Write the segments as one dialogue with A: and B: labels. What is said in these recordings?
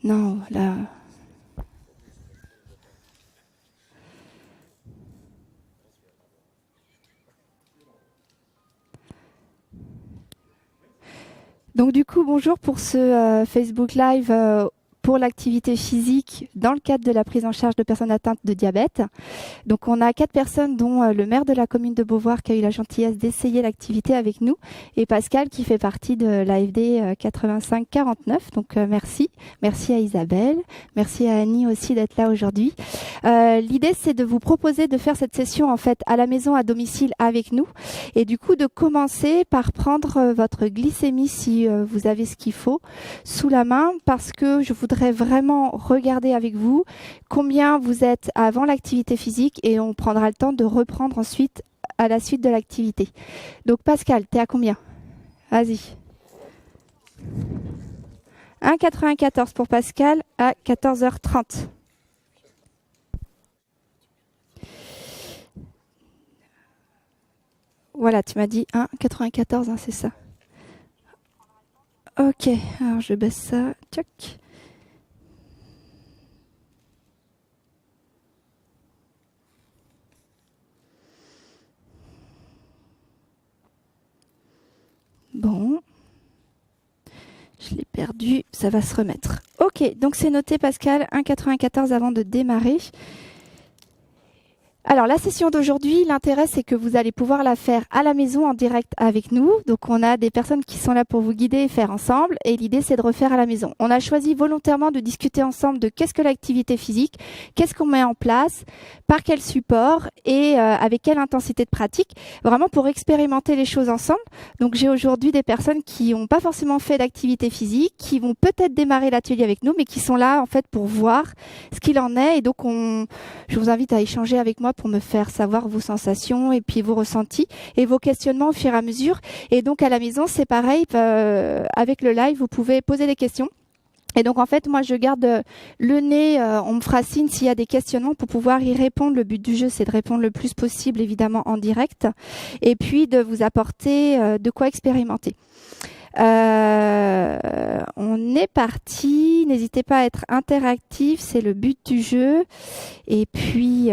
A: Non, là. Donc du coup, bonjour pour ce Facebook Live pour l'activité physique dans le cadre de la prise en charge de personnes atteintes de diabète. Donc on a 4 personnes dont le maire de la commune de Beauvoir qui a eu la gentillesse d'essayer l'activité avec nous et Pascal qui fait partie de l'AFD 8549. Donc merci. Merci à Isabelle. Merci à Annie aussi d'être là aujourd'hui. L'idée c'est de vous proposer de faire cette session en fait à la maison à domicile avec nous et du coup de commencer par prendre votre glycémie si vous avez ce qu'il faut sous la main parce que je voudrais vraiment regarder avec vous combien vous êtes avant l'activité physique et on prendra le temps de reprendre ensuite à la suite de l'activité. Donc Pascal, t'es à combien? Vas-y. 1,94 pour Pascal à 14h30. Voilà, tu m'as dit 1,94, hein, c'est ça. Ok, alors je baisse ça. Tchoc. Bon, je l'ai perdu, ça va se remettre. Ok, donc c'est noté Pascal, 1,94 avant de démarrer. Alors la session d'aujourd'hui, l'intérêt c'est que vous allez pouvoir la faire à la maison en direct avec nous. Donc on a des personnes qui sont là pour vous guider et faire ensemble et l'idée c'est de refaire à la maison. On a choisi volontairement de discuter ensemble de qu'est-ce que l'activité physique, qu'est-ce qu'on met en place, par quel support et avec quelle intensité de pratique, vraiment pour expérimenter les choses ensemble. Donc j'ai aujourd'hui des personnes qui n'ont pas forcément fait d'activité physique, qui vont peut-être démarrer l'atelier avec nous mais qui sont là en fait pour voir ce qu'il en est et donc je vous invite à échanger avec moi pour me faire savoir vos sensations et puis vos ressentis et vos questionnements au fur et à mesure. Et donc à la maison, c'est pareil, avec le live, vous pouvez poser des questions. Et donc en fait, moi je garde le nez, on me fera signe s'il y a des questionnements pour pouvoir y répondre. Le but du jeu, c'est de répondre le plus possible, évidemment, en direct, et puis de vous apporter de quoi expérimenter. On est parti, n'hésitez pas à être interactif, c'est le but du jeu. Et puis,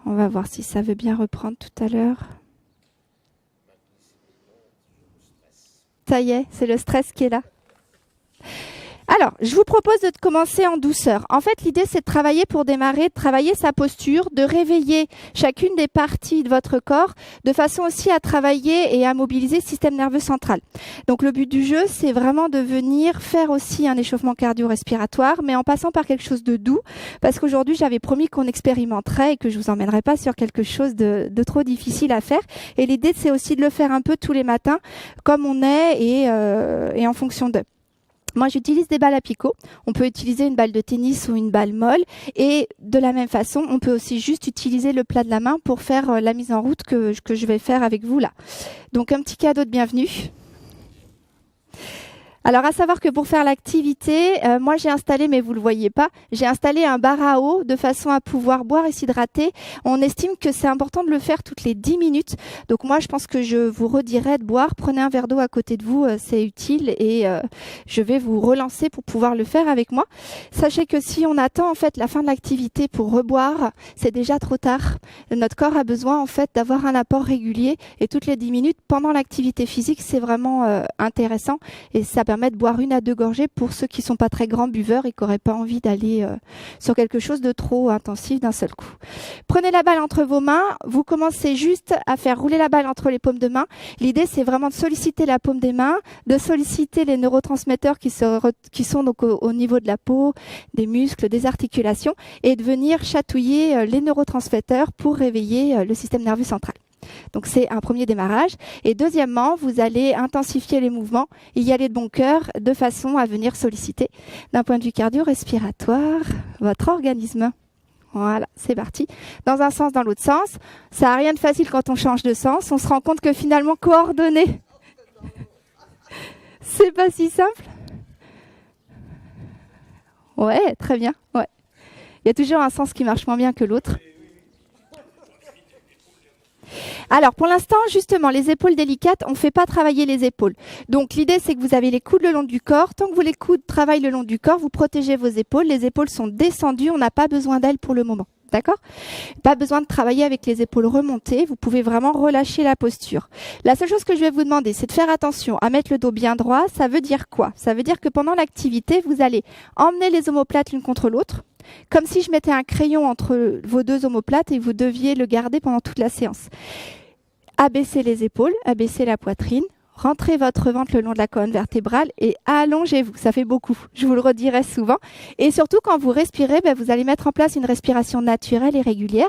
A: on va voir si ça veut bien reprendre tout à l'heure. Ça y est, c'est le stress qui est là. Alors, je vous propose de commencer en douceur. En fait, l'idée, c'est de travailler pour démarrer, de travailler sa posture, de réveiller chacune des parties de votre corps, de façon aussi à travailler et à mobiliser le système nerveux central. Donc, le but du jeu, c'est vraiment de venir faire aussi un échauffement cardio-respiratoire, mais en passant par quelque chose de doux, parce qu'aujourd'hui, j'avais promis qu'on expérimenterait et que je vous emmènerais pas sur quelque chose de trop difficile à faire. Et l'idée, c'est aussi de le faire un peu tous les matins, comme on est et en fonction d'eux. Moi, j'utilise des balles à picot. On peut utiliser une balle de tennis ou une balle molle. Et de la même façon, on peut aussi juste utiliser le plat de la main pour faire la mise en route que je vais faire avec vous là. Donc, un petit cadeau de bienvenue. Alors, à savoir que pour faire l'activité, moi j'ai installé, mais vous le voyez pas, j'ai installé un bar à eau de façon à pouvoir boire et s'hydrater. On estime que c'est important de le faire toutes les 10 minutes. Donc moi, je pense que je vous redirai de boire. Prenez un verre d'eau à côté de vous, c'est utile et je vais vous relancer pour pouvoir le faire avec moi. Sachez que si on attend en fait la fin de l'activité pour reboire, c'est déjà trop tard. Notre corps a besoin en fait d'avoir un apport régulier et toutes les 10 minutes pendant l'activité physique, c'est vraiment intéressant et ça permet de boire 1 à 2 gorgées pour ceux qui sont pas très grands buveurs et qui n'auraient pas envie d'aller sur quelque chose de trop intensif d'un seul coup. Prenez la balle entre vos mains, vous commencez juste à faire rouler la balle entre les paumes de main. L'idée, c'est vraiment de solliciter la paume des mains, de solliciter les neurotransmetteurs qui sont donc au niveau de la peau, des muscles, des articulations et de venir chatouiller les neurotransmetteurs pour réveiller le système nerveux central. Donc c'est un premier démarrage. Et deuxièmement, vous allez intensifier les mouvements, y aller de bon cœur, de façon à venir solliciter, d'un point de vue cardio-respiratoire, votre organisme. Voilà, c'est parti. Dans un sens, dans l'autre sens. Ça n'a rien de facile quand on change de sens. On se rend compte que finalement, coordonner, c'est pas si simple. Ouais, très bien. Ouais. Il y a toujours un sens qui marche moins bien que l'autre. Alors, pour l'instant, justement, les épaules délicates, on ne fait pas travailler les épaules. Donc, l'idée, c'est que vous avez les coudes le long du corps. Tant que les coudes travaillent le long du corps, vous protégez vos épaules. Les épaules sont descendues. On n'a pas besoin d'elles pour le moment. D'accord? Pas besoin de travailler avec les épaules remontées. Vous pouvez vraiment relâcher la posture. La seule chose que je vais vous demander, c'est de faire attention à mettre le dos bien droit. Ça veut dire quoi? Ça veut dire que pendant l'activité, vous allez emmener les omoplates l'une contre l'autre, comme si je mettais un crayon entre vos deux omoplates et vous deviez le garder pendant toute la séance. Abaissez les épaules, abaissez la poitrine. Rentrez votre ventre le long de la colonne vertébrale et allongez-vous. Ça fait beaucoup. Je vous le redirai souvent. Et surtout, quand vous respirez, vous allez mettre en place une respiration naturelle et régulière,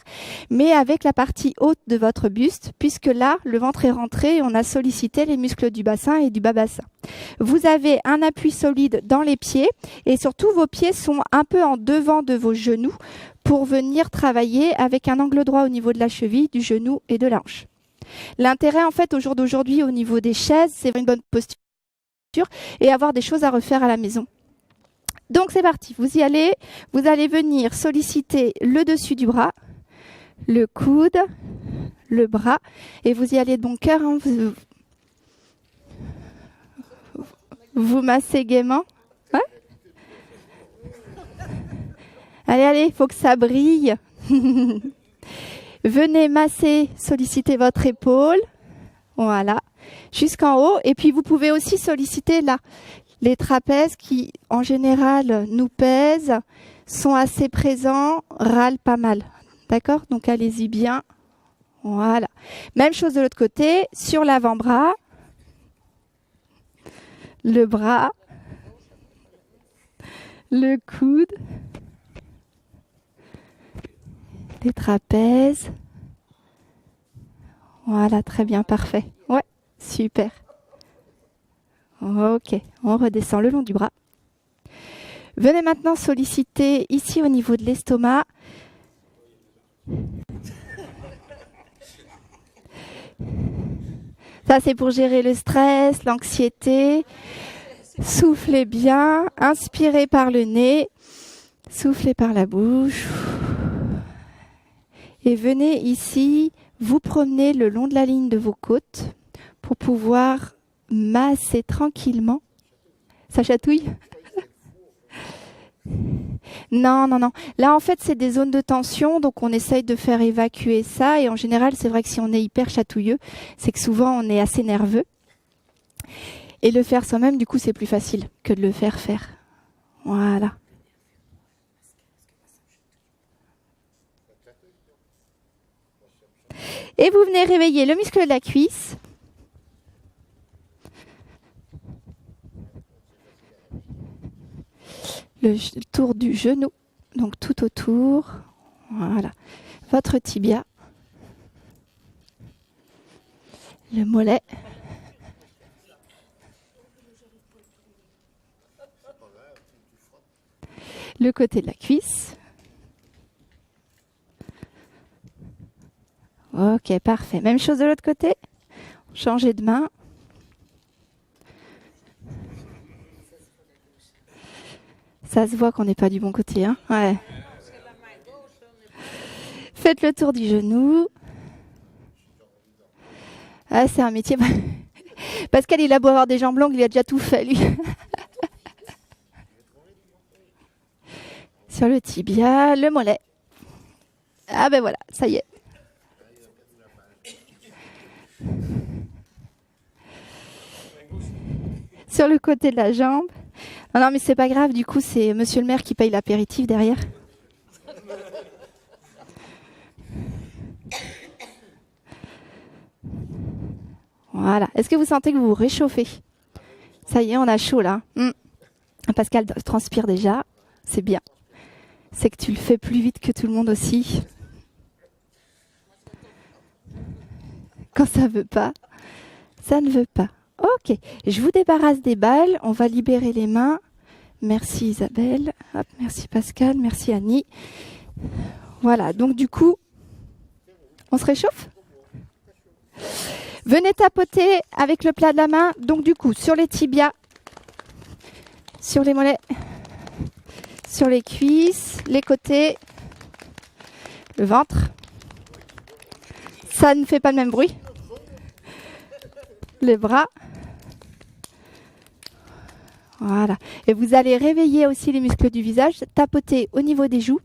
A: mais avec la partie haute de votre buste, puisque là, le ventre est rentré et on a sollicité les muscles du bassin et du bas bassin. Vous avez un appui solide dans les pieds et surtout, vos pieds sont un peu en devant de vos genoux pour venir travailler avec un angle droit au niveau de la cheville, du genou et de la hanche. L'intérêt, en fait, au jour d'aujourd'hui, au niveau des chaises, c'est une bonne posture et avoir des choses à refaire à la maison. Donc, c'est parti. Vous y allez. Vous allez venir solliciter le dessus du bras, le coude, le bras. Et vous y allez de bon cœur. Hein, vous massez gaiement. Ouais. Allez, il faut que ça brille. Venez masser, solliciter votre épaule, voilà, jusqu'en haut. Et puis, vous pouvez aussi solliciter là, les trapèzes qui, en général, nous pèsent, sont assez présents, râlent pas mal. D'accord? Donc, allez-y bien. Voilà. Même chose de l'autre côté, sur l'avant-bras, le bras, le coude, les trapèzes. Voilà, très bien, parfait. Ouais, super. Ok, on redescend le long du bras. Venez maintenant solliciter ici au niveau de l'estomac. Ça, c'est pour gérer le stress, l'anxiété. Soufflez bien, inspirez par le nez, soufflez par la bouche. Et venez ici vous promener le long de la ligne de vos côtes pour pouvoir masser tranquillement. Ça chatouille? Non, non, non. Là, en fait, c'est des zones de tension, donc on essaye de faire évacuer ça. Et en général, c'est vrai que si on est hyper chatouilleux, c'est que souvent, on est assez nerveux. Et le faire soi-même, du coup, c'est plus facile que de le faire faire. Voilà. Et vous venez réveiller le muscle de la cuisse. Le tour du genou, donc tout autour. Voilà. Votre tibia. Le mollet. Le côté de la cuisse. Ok, parfait. Même chose de l'autre côté. Changez de main. Ça se voit qu'on n'est pas du bon côté, hein? Ouais. Faites le tour du genou. Ah, c'est un métier. Pascal, il a beau avoir des jambes longues, il a déjà tout fait, lui. Sur le tibia, le mollet. Ah ben voilà, ça y est. Sur le côté de la jambe. Non, non, mais c'est pas grave, du coup, c'est monsieur le maire qui paye l'apéritif derrière. Voilà. Est-ce que vous sentez que vous vous réchauffez? Ça y est, on a chaud là. Pascal transpire déjà. C'est bien. C'est que tu le fais plus vite que tout le monde aussi. Quand ça veut pas, ça ne veut pas. Ok, je vous débarrasse des balles. On va libérer les mains. Merci Isabelle. Hop, merci Pascal. Merci Annie. Voilà, donc du coup, on se réchauffe? Venez tapoter avec le plat de la main. Donc du coup, sur les tibias, sur les mollets, sur les cuisses, les côtés, le ventre. Ça ne fait pas le même bruit. Les bras. Voilà. Et vous allez réveiller aussi les muscles du visage, tapoter au niveau des joues.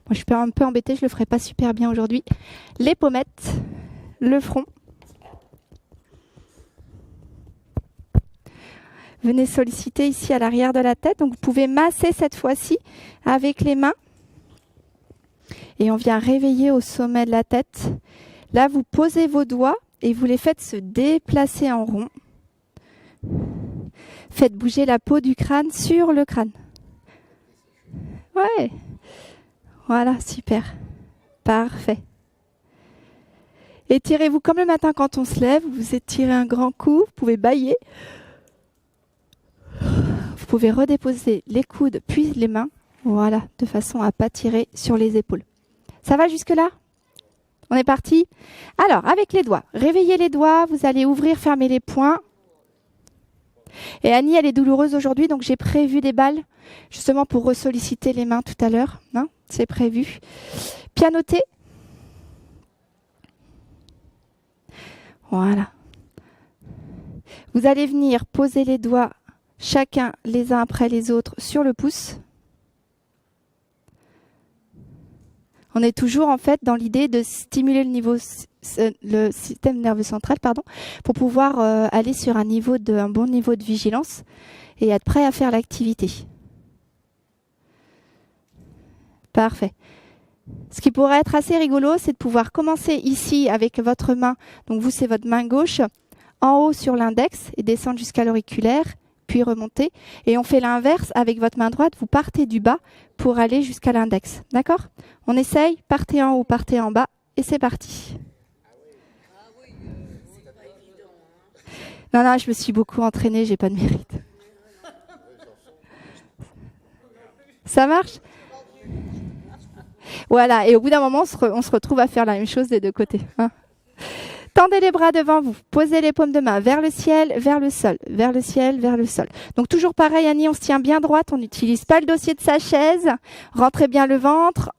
A: Moi, je suis un peu embêtée, je le ferai pas super bien aujourd'hui. Les pommettes, le front. Venez solliciter ici à l'arrière de la tête. Donc, vous pouvez masser cette fois-ci avec les mains. Et on vient réveiller au sommet de la tête. Là, vous posez vos doigts et vous les faites se déplacer en rond. Faites bouger la peau du crâne sur le crâne. Ouais. Voilà, super. Parfait. Étirez-vous comme le matin quand on se lève. Vous étirez un grand coup. Vous pouvez bâiller. Vous pouvez redéposer les coudes puis les mains. Voilà, de façon à ne pas tirer sur les épaules. Ça va jusque-là? On est parti? Alors, avec les doigts, réveillez les doigts. Vous allez ouvrir, fermer les poings. Et Annie, elle est douloureuse aujourd'hui, donc j'ai prévu des balles, justement pour ressolliciter les mains tout à l'heure. Hein, c'est prévu. Pianoter. Voilà. Vous allez venir poser les doigts, chacun les uns après les autres, sur le pouce. On est toujours en fait dans l'idée de stimuler le système nerveux central, pour pouvoir aller sur un bon niveau de vigilance et être prêt à faire l'activité. Parfait. Ce qui pourrait être assez rigolo, c'est de pouvoir commencer ici avec votre main. Donc vous, c'est votre main gauche, en haut sur l'index et descendre jusqu'à l'auriculaire, puis remonter. Et on fait l'inverse avec votre main droite. Vous partez du bas pour aller jusqu'à l'index. D'accord? On essaye. Partez en haut, partez en bas. Et c'est parti. Non, je me suis beaucoup entraînée. J'ai pas de mérite. Ça marche? Voilà. Et au bout d'un moment, on se retrouve à faire la même chose des deux côtés. Hein. Tendez les bras devant vous, posez les paumes de main vers le ciel, vers le sol, vers le ciel, vers le sol. Donc toujours pareil, Annie, on se tient bien droite, on n'utilise pas le dossier de sa chaise. Rentrez bien le ventre,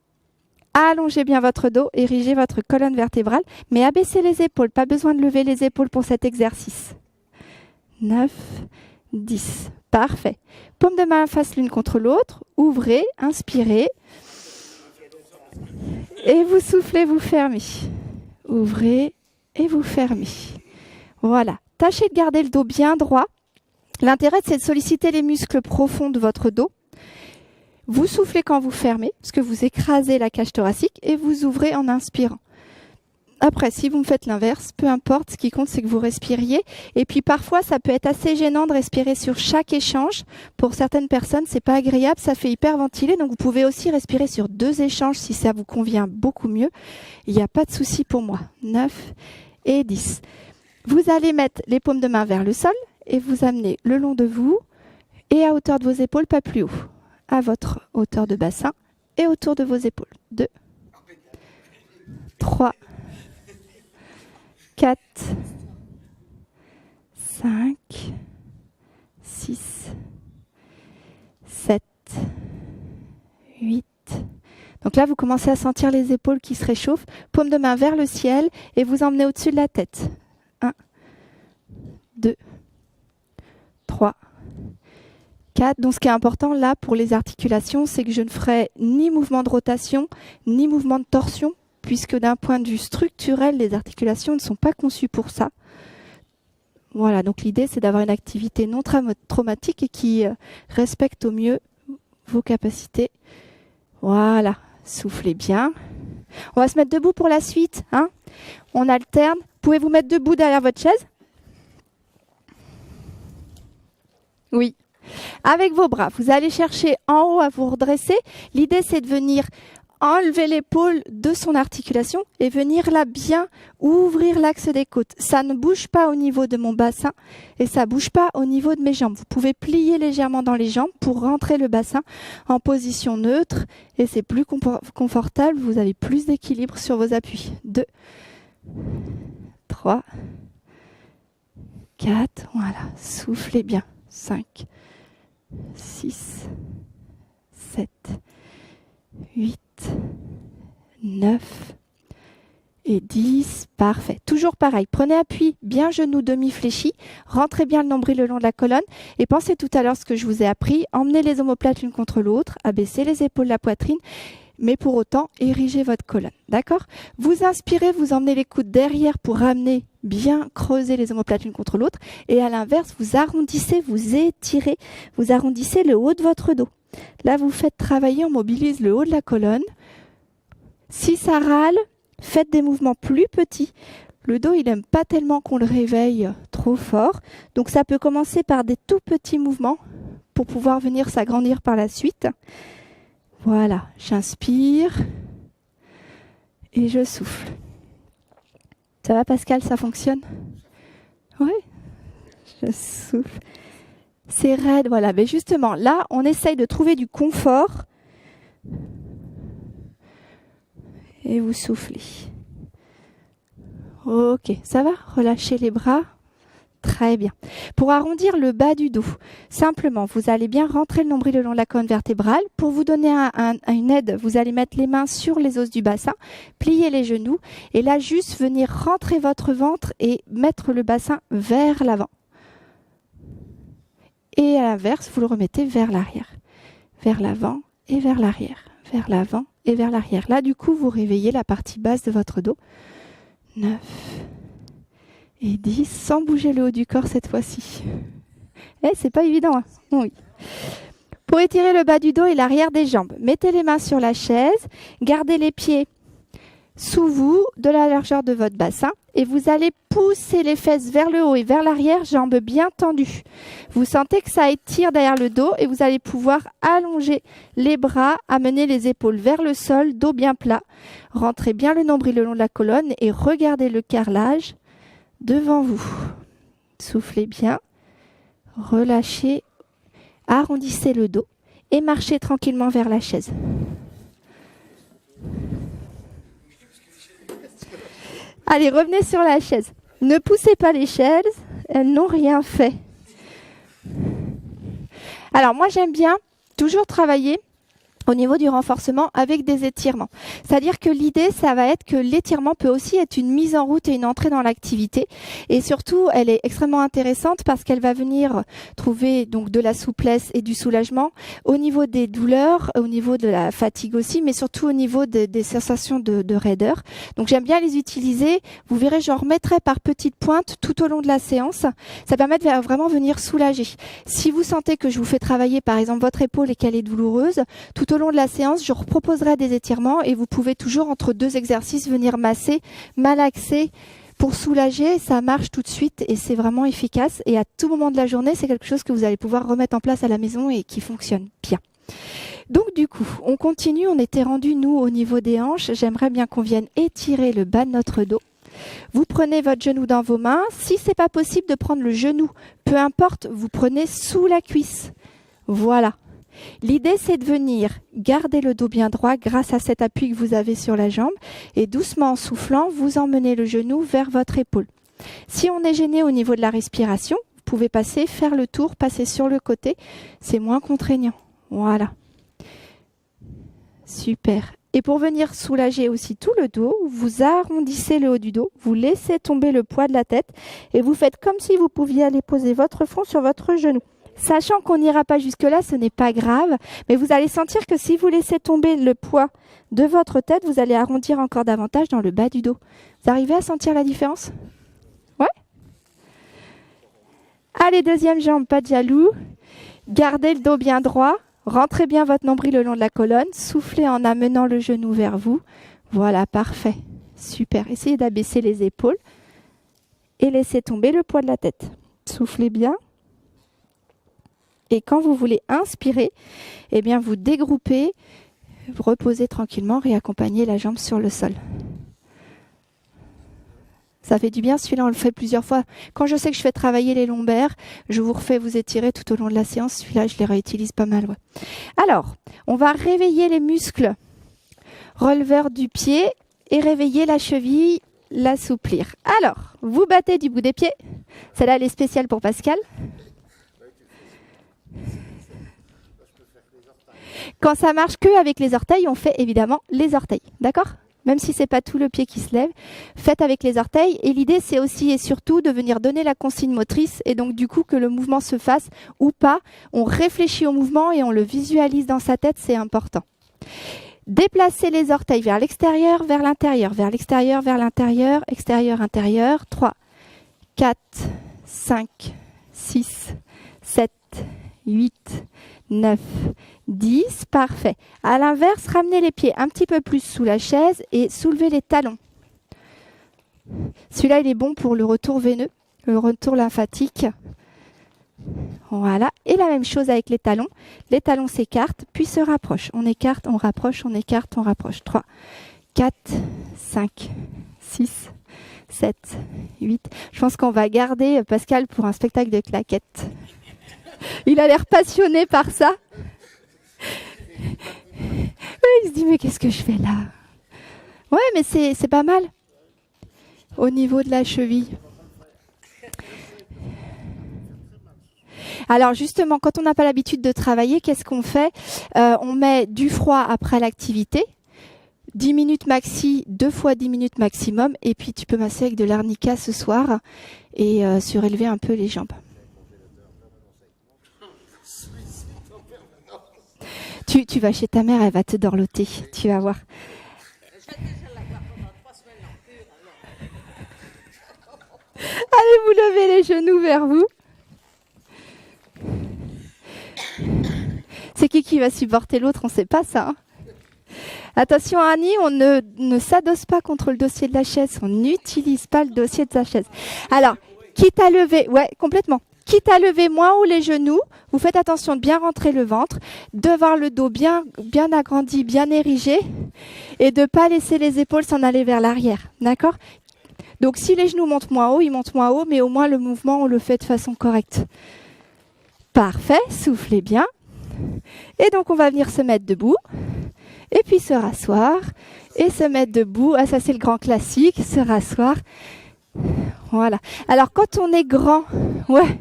A: allongez bien votre dos, érigez votre colonne vertébrale, mais abaissez les épaules, pas besoin de lever les épaules pour cet exercice. 9, 10, parfait. Paumes de main face l'une contre l'autre, ouvrez, inspirez, et vous soufflez, vous fermez. Ouvrez, et vous fermez. Voilà. Tâchez de garder le dos bien droit. L'intérêt, c'est de solliciter les muscles profonds de votre dos. Vous soufflez quand vous fermez, parce que vous écrasez la cage thoracique, et vous ouvrez en inspirant. Après, si vous me faites l'inverse, peu importe, ce qui compte, c'est que vous respiriez. Et puis parfois, ça peut être assez gênant de respirer sur chaque échange. Pour certaines personnes, c'est pas agréable, ça fait hyperventiler. Donc vous pouvez aussi respirer sur 2 échanges si ça vous convient beaucoup mieux. Il n'y a pas de souci pour moi. 9 et 10. Vous allez mettre les paumes de main vers le sol et vous amener le long de vous et à hauteur de vos épaules, pas plus haut. À votre hauteur de bassin et autour de vos épaules. 2, 3, 4, 5, 6, 7, 8. Donc là, vous commencez à sentir les épaules qui se réchauffent. Paume de main vers le ciel et vous emmenez au-dessus de la tête. 1, 2, 3, 4. Donc ce qui est important là pour les articulations, c'est que je ne ferai ni mouvement de rotation, ni mouvement de torsion, puisque d'un point de vue structurel, les articulations ne sont pas conçues pour ça. Voilà, donc l'idée, c'est d'avoir une activité non traumatique et qui respecte au mieux vos capacités. Voilà, soufflez bien. On va se mettre debout pour la suite. Hein. On alterne. Pouvez vous mettre debout derrière votre chaise? Oui. Avec vos bras, vous allez chercher en haut à vous redresser. L'idée, c'est de venir enlever l'épaule de son articulation et venir là bien ouvrir l'axe des côtes. Ça ne bouge pas au niveau de mon bassin et ça ne bouge pas au niveau de mes jambes. Vous pouvez plier légèrement dans les jambes pour rentrer le bassin en position neutre et c'est plus confortable. Vous avez plus d'équilibre sur vos appuis. 2, 3, 4, voilà, soufflez bien. 5, 6, 7, 8, 9 et 10. Parfait. Toujours pareil. Prenez appui, bien genou demi-fléchi. Rentrez bien le nombril le long de la colonne. Et pensez tout à l'heure ce que je vous ai appris. Emmenez les omoplates l'une contre l'autre. Abaissez les épaules, la poitrine. Mais pour autant, érigez votre colonne. D'accord? Vous inspirez, vous emmenez les coudes derrière pour ramener, bien creuser les omoplates l'une contre l'autre. Et à l'inverse, vous arrondissez, vous étirez, vous arrondissez le haut de votre dos. Là, vous faites travailler, on mobilise le haut de la colonne. Si ça râle, faites des mouvements plus petits. Le dos, il n'aime pas tellement qu'on le réveille trop fort. Donc, ça peut commencer par des tout petits mouvements pour pouvoir venir s'agrandir par la suite. Voilà, j'inspire et je souffle. Ça va Pascal, ça fonctionne? Oui, je souffle. C'est raide, voilà. Mais justement, là, on essaye de trouver du confort. Et vous soufflez. Ok, ça va? Relâchez les bras. Très bien. Pour arrondir le bas du dos, simplement, vous allez bien rentrer le nombril le long de la colonne vertébrale. Pour vous donner une aide, vous allez mettre les mains sur les os du bassin, plier les genoux et là, juste venir rentrer votre ventre et mettre le bassin vers l'avant. Et à l'inverse, vous le remettez vers l'arrière. Vers l'avant et vers l'arrière. Vers l'avant et vers l'arrière. Là, du coup, vous réveillez la partie basse de votre dos. 9 et 10, sans bouger le haut du corps cette fois-ci. C'est pas évident, hein? Oui. Pour étirer le bas du dos et l'arrière des jambes, mettez les mains sur la chaise, gardez les pieds sous vous, de la largeur de votre bassin, et vous allez pousser les fesses vers le haut et vers l'arrière, jambes bien tendues. Vous sentez que ça étire derrière le dos et vous allez pouvoir allonger les bras, amener les épaules vers le sol, dos bien plat. Rentrez bien le nombril le long de la colonne et regardez le carrelage devant vous. Soufflez bien, relâchez, arrondissez le dos et marchez tranquillement vers la chaise. Allez, revenez sur la chaise. Ne poussez pas les chaises, elles n'ont rien fait. Alors moi j'aime bien toujours travailler au niveau du renforcement avec des étirements. C'est-à-dire que l'idée, ça va être que l'étirement peut aussi être une mise en route et une entrée dans l'activité. Et surtout, elle est extrêmement intéressante parce qu'elle va venir trouver donc de la souplesse et du soulagement au niveau des douleurs, au niveau de la fatigue aussi, mais surtout au niveau des sensations de raideur. Donc j'aime bien les utiliser. Vous verrez, j'en remettrai par petites pointes tout au long de la séance. Ça permet de vraiment venir soulager. Si vous sentez que je vous fais travailler par exemple votre épaule et qu'elle est douloureuse, tout au long de la séance, je reproposerai des étirements et vous pouvez toujours entre deux exercices venir masser, malaxer pour soulager. Ça marche tout de suite et c'est vraiment efficace. Et à tout moment de la journée, c'est quelque chose que vous allez pouvoir remettre en place à la maison et qui fonctionne bien. Donc du coup, on continue. On était rendu nous au niveau des hanches. J'aimerais bien qu'on vienne étirer le bas de notre dos. Vous prenez votre genou dans vos mains. Si c'est pas possible de prendre le genou, peu importe, vous prenez sous la cuisse. Voilà. L'idée, c'est de venir garder le dos bien droit grâce à cet appui que vous avez sur la jambe et doucement en soufflant, vous emmenez le genou vers votre épaule. Si on est gêné au niveau de la respiration, vous pouvez passer, faire le tour, passer sur le côté. C'est moins contraignant. Voilà. Super. Et pour venir soulager aussi tout le dos, vous arrondissez le haut du dos, vous laissez tomber le poids de la tête et vous faites comme si vous pouviez aller poser votre front sur votre genou. Sachant qu'on n'ira pas jusque-là, ce n'est pas grave, mais vous allez sentir que si vous laissez tomber le poids de votre tête, vous allez arrondir encore davantage dans le bas du dos. Vous arrivez à sentir la différence? Ouais? Allez, deuxième jambe, pas de jaloux. Gardez le dos bien droit. Rentrez bien votre nombril le long de la colonne. Soufflez en amenant le genou vers vous. Voilà, parfait. Super. Essayez d'abaisser les épaules et laissez tomber le poids de la tête. Soufflez bien. Et quand vous voulez inspirer, eh bien vous dégroupez, vous reposez tranquillement, réaccompagnez la jambe sur le sol. Ça fait du bien, celui-là on le fait plusieurs fois. Quand je sais que je fais travailler les lombaires, je vous refais vous étirer tout au long de la séance. Celui-là, je les réutilise pas mal. Ouais. Alors, on va réveiller les muscles releveurs du pied et réveiller la cheville, l'assouplir. Alors, vous battez du bout des pieds. Celle-là, elle est spéciale pour Pascal. Quand ça marche que avec les orteils, on fait évidemment les orteils. D'accord ? Même si c'est pas tout le pied qui se lève, faites avec les orteils. Et l'idée, c'est aussi et surtout de venir donner la consigne motrice et donc du coup que le mouvement se fasse ou pas. On réfléchit au mouvement et on le visualise dans sa tête, c'est important. Déplacez les orteils vers l'extérieur, vers l'intérieur, vers l'extérieur, vers l'intérieur, extérieur, intérieur. 3, 4, 5, 6, 7, 8, 9, 10. Parfait. À l'inverse, ramenez les pieds un petit peu plus sous la chaise et soulevez les talons. Celui-là, il est bon pour le retour veineux, le retour lymphatique. Voilà. Et la même chose avec les talons. Les talons s'écartent, puis se rapprochent. On écarte, on rapproche, on écarte, on rapproche. 3, 4, 5, 6, 7, 8. Je pense qu'on va garder Pascal pour un spectacle de claquettes. Il a l'air passionné par ça. Il se dit, mais qu'est-ce que je fais là? Ouais, mais c'est pas mal. Au niveau de la cheville. Alors justement, quand on n'a pas l'habitude de travailler, qu'est-ce qu'on fait? On met du froid après l'activité. 10 minutes maxi, 2 fois 10 minutes maximum. Et puis tu peux masser avec de l'arnica ce soir et surélever un peu les jambes. Tu vas chez ta mère, elle va te dorloter. Tu vas voir. Allez, vous levez les genoux vers vous. C'est qui va supporter l'autre? On ne sait pas ça. Hein. Attention Annie, on ne s'adosse pas contre le dossier de la chaise. On n'utilise pas le dossier de sa chaise. Alors, quitte à lever, ouais, complètement. Quitte à lever moins haut les genoux, vous faites attention de bien rentrer le ventre, d'avoir le dos bien agrandi, bien érigé, et de ne pas laisser les épaules s'en aller vers l'arrière. D'accord? Donc si les genoux montent moins haut, ils montent moins haut, mais au moins le mouvement, on le fait de façon correcte. Parfait, soufflez bien. Et donc on va venir se mettre debout, et puis se rasseoir, et se mettre debout. Ah, ça c'est le grand classique, se rasseoir. Voilà. Alors quand on est grand, ouais.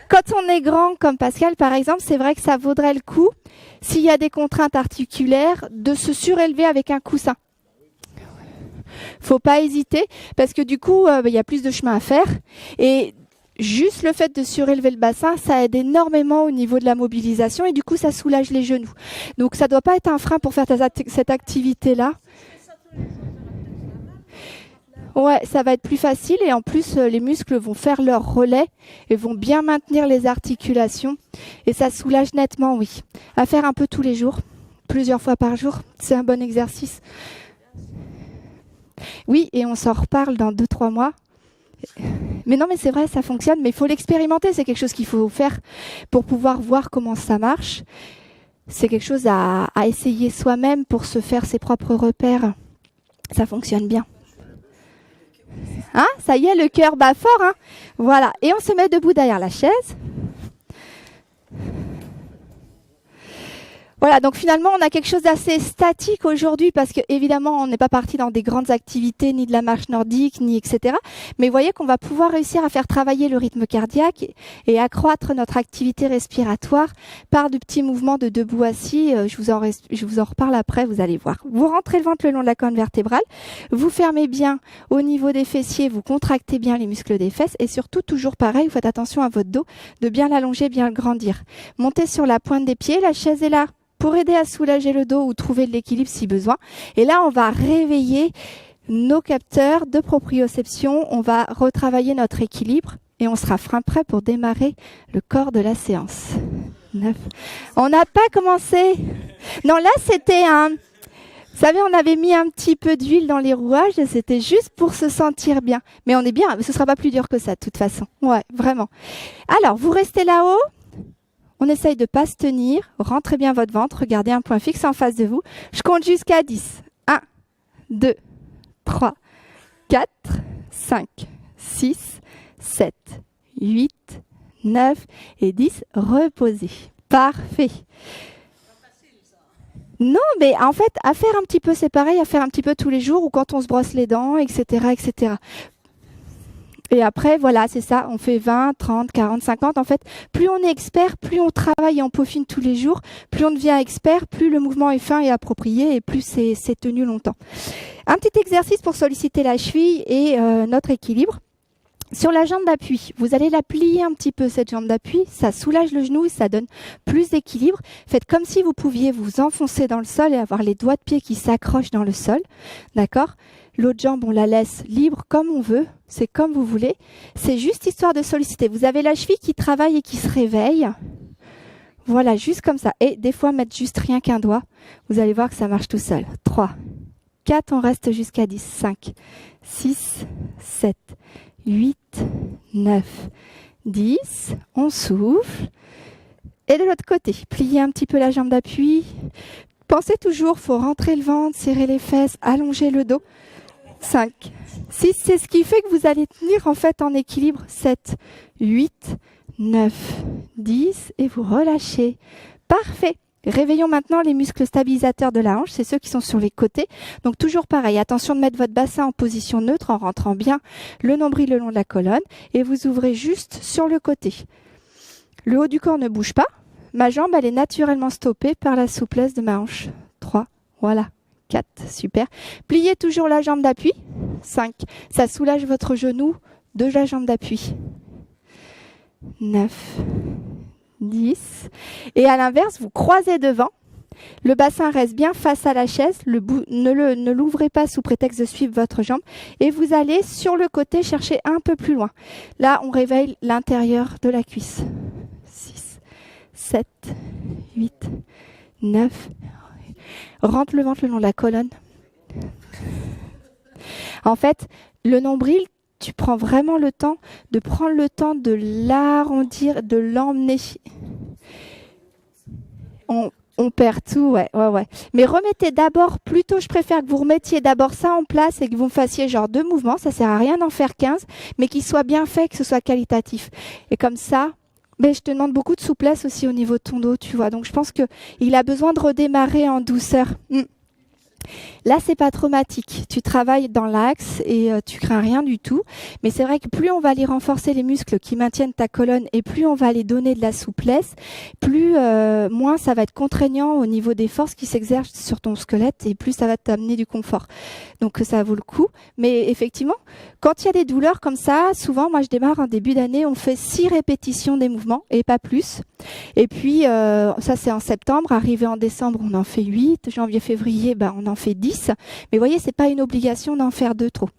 A: Quand on est grand, comme Pascal par exemple, c'est vrai que ça vaudrait le coup, s'il y a des contraintes articulaires, de se surélever avec un coussin. Faut pas hésiter, parce que du coup, il y a plus de chemin à faire. Et juste le fait de surélever le bassin, ça aide énormément au niveau de la mobilisation et du coup, ça soulage les genoux. Donc ça doit pas être un frein pour faire cette activité-là. Ouais, ça va être plus facile et en plus, les muscles vont faire leur relais et vont bien maintenir les articulations. Et ça soulage nettement, oui. À faire un peu tous les jours, plusieurs fois par jour. C'est un bon exercice. Oui, et on s'en reparle dans 2-3 mois. Mais non, mais c'est vrai, ça fonctionne, mais il faut l'expérimenter. C'est quelque chose qu'il faut faire pour pouvoir voir comment ça marche. C'est quelque chose à essayer soi-même pour se faire ses propres repères. Ça fonctionne bien. Hein, ça y est, le cœur bat fort. Hein. Voilà, et on se met debout derrière la chaise. Voilà, donc finalement, on a quelque chose d'assez statique aujourd'hui parce que évidemment, on n'est pas parti dans des grandes activités, ni de la marche nordique, ni etc. Mais vous voyez qu'on va pouvoir réussir à faire travailler le rythme cardiaque et accroître notre activité respiratoire par de petits mouvements de debout-assis. Je vous en reparle après, vous allez voir. Vous rentrez le ventre le long de la colonne vertébrale, vous fermez bien au niveau des fessiers, vous contractez bien les muscles des fesses et surtout, toujours pareil, vous faites attention à votre dos, de bien l'allonger, bien le grandir. Montez sur la pointe des pieds, la chaise est là pour aider à soulager le dos ou trouver de l'équilibre si besoin. Et là, on va réveiller nos capteurs de proprioception. On va retravailler notre équilibre et on sera prêt pour démarrer le corps de la séance. 9. On n'a pas commencé. Non, là, c'était un... Vous savez, on avait mis un petit peu d'huile dans les rouages et c'était juste pour se sentir bien. Mais on est bien, ce ne sera pas plus dur que ça de toute façon. Ouais, vraiment. Alors, vous restez là-haut. On essaye de ne pas se tenir. Rentrez bien votre ventre. Regardez un point fixe en face de vous. Je compte jusqu'à 10. 1, 2, 3, 4, 5, 6, 7, 8, 9 et 10. Reposez. Parfait. Non, mais en fait, à faire un petit peu, c'est pareil, à faire un petit peu tous les jours ou quand on se brosse les dents, etc., etc. Et après, voilà, c'est ça, on fait 20, 30, 40, 50. En fait, plus on est expert, plus on travaille et on peaufine tous les jours, plus on devient expert, plus le mouvement est fin et approprié et plus c'est tenu longtemps. Un petit exercice pour solliciter la cheville et notre équilibre. Sur la jambe d'appui, vous allez la plier un petit peu, cette jambe d'appui, ça soulage le genou et ça donne plus d'équilibre. Faites comme si vous pouviez vous enfoncer dans le sol et avoir les doigts de pied qui s'accrochent dans le sol, d'accord ? L'autre jambe, on la laisse libre comme on veut, c'est comme vous voulez. C'est juste histoire de solliciter. Vous avez la cheville qui travaille et qui se réveille. Voilà, juste comme ça. Et des fois, mettre juste rien qu'un doigt. Vous allez voir que ça marche tout seul. 3, 4, on reste jusqu'à 10. 5, 6, 7, 8, 9, 10. On souffle. Et de l'autre côté, pliez un petit peu la jambe d'appui. Pensez toujours, faut rentrer le ventre, serrer les fesses, allonger le dos. 5, 6, c'est ce qui fait que vous allez tenir en fait en équilibre. 7, 8, 9, 10 et vous relâchez. Parfait. Réveillons maintenant les muscles stabilisateurs de la hanche, c'est ceux qui sont sur les côtés. Donc toujours pareil, attention de mettre votre bassin en position neutre en rentrant bien le nombril le long de la colonne et vous ouvrez juste sur le côté. Le haut du corps ne bouge pas. Ma jambe, elle est naturellement stoppée par la souplesse de ma hanche. 3, voilà. 4, super. Pliez toujours la jambe d'appui. 5, ça soulage votre genou de la jambe d'appui. 9, 10. Et à l'inverse, vous croisez devant. Le bassin reste bien face à la chaise. Ne l'ouvrez pas sous prétexte de suivre votre jambe. Et vous allez sur le côté chercher un peu plus loin. Là, on réveille l'intérieur de la cuisse. 6, 7, 8, 9. Rentre le ventre le long de la colonne. En fait, le nombril, tu prends vraiment le temps de prendre le temps de l'arrondir, de l'emmener. On perd tout, ouais. Mais remettez d'abord, plutôt je préfère que vous remettiez d'abord ça en place et que vous me fassiez genre 2 mouvements, ça sert à rien d'en faire 15, mais qu'ils soient bien faits, que ce soit qualitatif. Et comme ça, mais je te demande beaucoup de souplesse aussi au niveau de ton dos, tu vois. Donc je pense qu'il a besoin de redémarrer en douceur. Là, c'est pas traumatique. Tu travailles dans l'axe et tu crains rien du tout. Mais c'est vrai que plus on va aller renforcer les muscles qui maintiennent ta colonne et plus on va aller donner de la souplesse, plus moins ça va être contraignant au niveau des forces qui s'exercent sur ton squelette et plus ça va t'amener du confort. Donc ça vaut le coup. Mais effectivement, quand il y a des douleurs comme ça, souvent, moi je démarre en début d'année, on fait 6 répétitions des mouvements et pas plus. Et puis, ça c'est en septembre. Arrivé en décembre, on en fait 8. Janvier, février, on en fait 10. Mais vous voyez, c'est pas une obligation d'en faire 2 trop.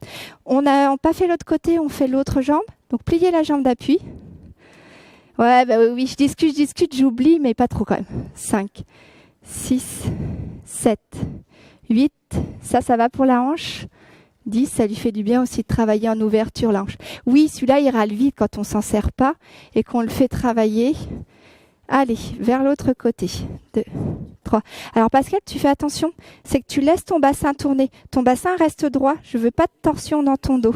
A: On n'a pas fait l'autre côté, on fait l'autre jambe. Donc, pliez la jambe d'appui. Ouais, oui, je discute, j'oublie, mais pas trop quand même. 5, 6, 7, 8. Ça va pour la hanche. 10, ça lui fait du bien aussi de travailler en ouverture la hanche. Oui, celui-là ira le vide quand on s'en sert pas et qu'on le fait travailler. Allez, vers l'autre côté. 2, 3. Alors Pascal, tu fais attention, c'est que tu laisses ton bassin tourner. Ton bassin reste droit, je veux pas de torsion dans ton dos.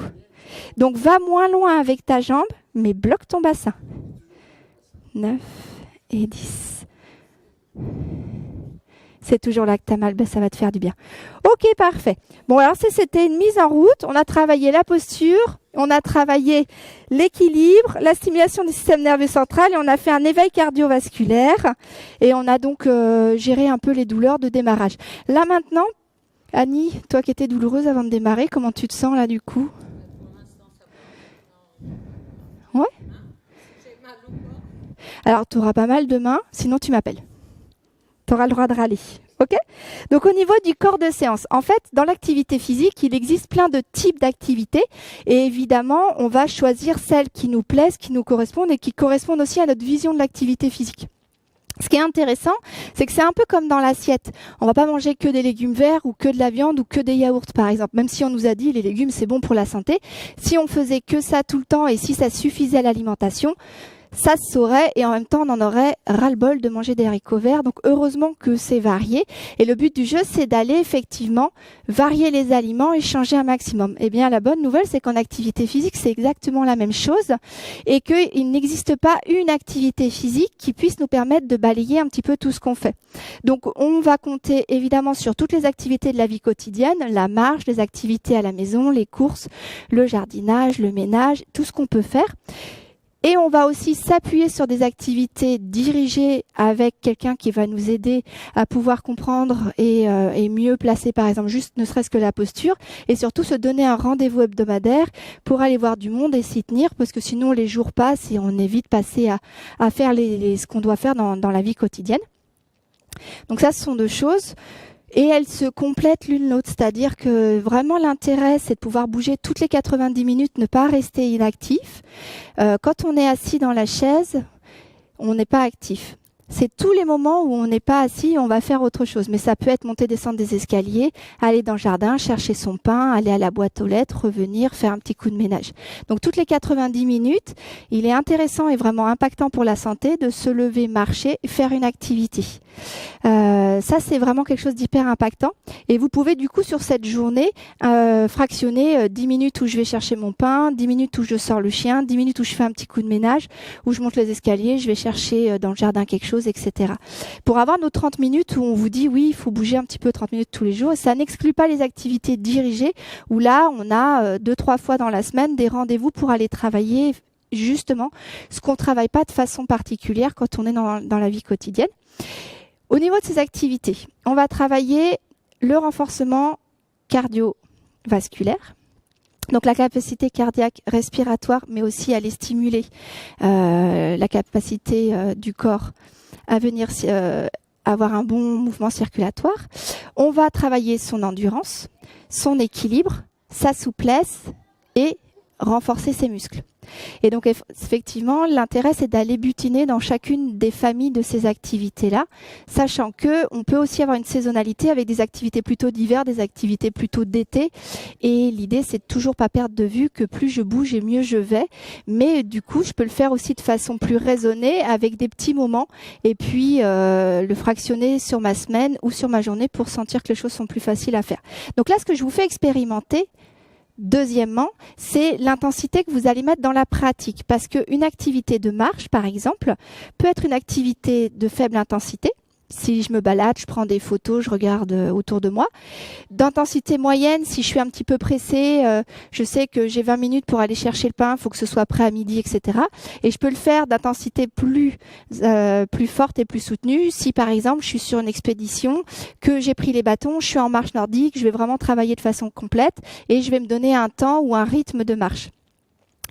A: Donc va moins loin avec ta jambe, mais bloque ton bassin. 9 et 10. C'est toujours là que tu as mal, ça va te faire du bien. Ok, parfait. Bon, alors c'était une mise en route. On a travaillé la posture, on a travaillé l'équilibre, la stimulation du système nerveux central et on a fait un éveil cardiovasculaire. Et on a donc géré un peu les douleurs de démarrage. Là maintenant, Annie, toi qui étais douloureuse avant de démarrer, comment tu te sens là du coup ? Ouais ? Alors, tu auras pas mal demain, sinon tu m'appelles. Tu auras le droit de râler. Ok ? Donc, au niveau du corps de séance, en fait, dans l'activité physique, il existe plein de types d'activités. Et évidemment, on va choisir celles qui nous plaisent, qui nous correspondent et qui correspondent aussi à notre vision de l'activité physique. Ce qui est intéressant, c'est que c'est un peu comme dans l'assiette. On va pas manger que des légumes verts ou que de la viande ou que des yaourts, par exemple. Même si on nous a dit les légumes, c'est bon pour la santé. Si on faisait que ça tout le temps et si ça suffisait à l'alimentation, Ça se saurait et en même temps on en aurait ras-le-bol de manger des haricots verts. Donc heureusement que c'est varié. Et le but du jeu, c'est d'aller effectivement varier les aliments et changer un maximum. Eh bien la bonne nouvelle, c'est qu'en activité physique, c'est exactement la même chose et qu'il n'existe pas une activité physique qui puisse nous permettre de balayer un petit peu tout ce qu'on fait. Donc on va compter évidemment sur toutes les activités de la vie quotidienne, la marche, les activités à la maison, les courses, le jardinage, le ménage, tout ce qu'on peut faire. Et on va aussi s'appuyer sur des activités dirigées avec quelqu'un qui va nous aider à pouvoir comprendre et mieux placer, par exemple, juste ne serait-ce que la posture. Et surtout se donner un rendez-vous hebdomadaire pour aller voir du monde et s'y tenir, parce que sinon les jours passent et on est vite passé à faire ce qu'on doit faire dans la vie quotidienne. Donc ça, ce sont deux choses. Et elles se complètent l'une l'autre, c'est-à-dire que vraiment l'intérêt, c'est de pouvoir bouger toutes les 90 minutes, ne pas rester inactif. Quand on est assis dans la chaise, on n'est pas actif. C'est tous les moments où on n'est pas assis, on va faire autre chose. Mais ça peut être monter, descendre des escaliers, aller dans le jardin, chercher son pain, aller à la boîte aux lettres, revenir, faire un petit coup de ménage. Donc toutes les 90 minutes, il est intéressant et vraiment impactant pour la santé de se lever, marcher, faire une activité. Ça, c'est vraiment quelque chose d'hyper impactant. Et vous pouvez du coup sur cette journée fractionner 10 minutes où je vais chercher mon pain, 10 minutes où je sors le chien, 10 minutes où je fais un petit coup de ménage, où je monte les escaliers, je vais chercher dans le jardin quelque chose, etc. Pour avoir nos 30 minutes où on vous dit oui, il faut bouger un petit peu 30 minutes tous les jours, ça n'exclut pas les activités dirigées où là, on a 2-3 fois dans la semaine des rendez-vous pour aller travailler justement ce qu'on ne travaille pas de façon particulière quand on est dans la vie quotidienne. Au niveau de ces activités, on va travailler le renforcement cardiovasculaire, donc la capacité cardiaque respiratoire, mais aussi à les stimuler, la capacité du corps à venir avoir un bon mouvement circulatoire. On va travailler son endurance, son équilibre, sa souplesse et renforcer ses muscles. Et donc effectivement, l'intérêt c'est d'aller butiner dans chacune des familles de ces activités-là, sachant que on peut aussi avoir une saisonnalité avec des activités plutôt d'hiver, des activités plutôt d'été. Et l'idée c'est de toujours pas perdre de vue que plus je bouge et mieux je vais. Mais du coup, je peux le faire aussi de façon plus raisonnée avec des petits moments et puis le fractionner sur ma semaine ou sur ma journée pour sentir que les choses sont plus faciles à faire. Donc là, ce que je vous fais expérimenter, deuxièmement, c'est l'intensité que vous allez mettre dans la pratique. Parce qu'une activité de marche, par exemple, peut être une activité de faible intensité. Si je me balade, je prends des photos, je regarde autour de moi. D'intensité moyenne, si je suis un petit peu pressée, je sais que j'ai 20 minutes pour aller chercher le pain, il faut que ce soit prêt à midi, etc. Et je peux le faire d'intensité plus forte et plus soutenue. Si par exemple, je suis sur une expédition, que j'ai pris les bâtons, je suis en marche nordique, je vais vraiment travailler de façon complète et je vais me donner un temps ou un rythme de marche.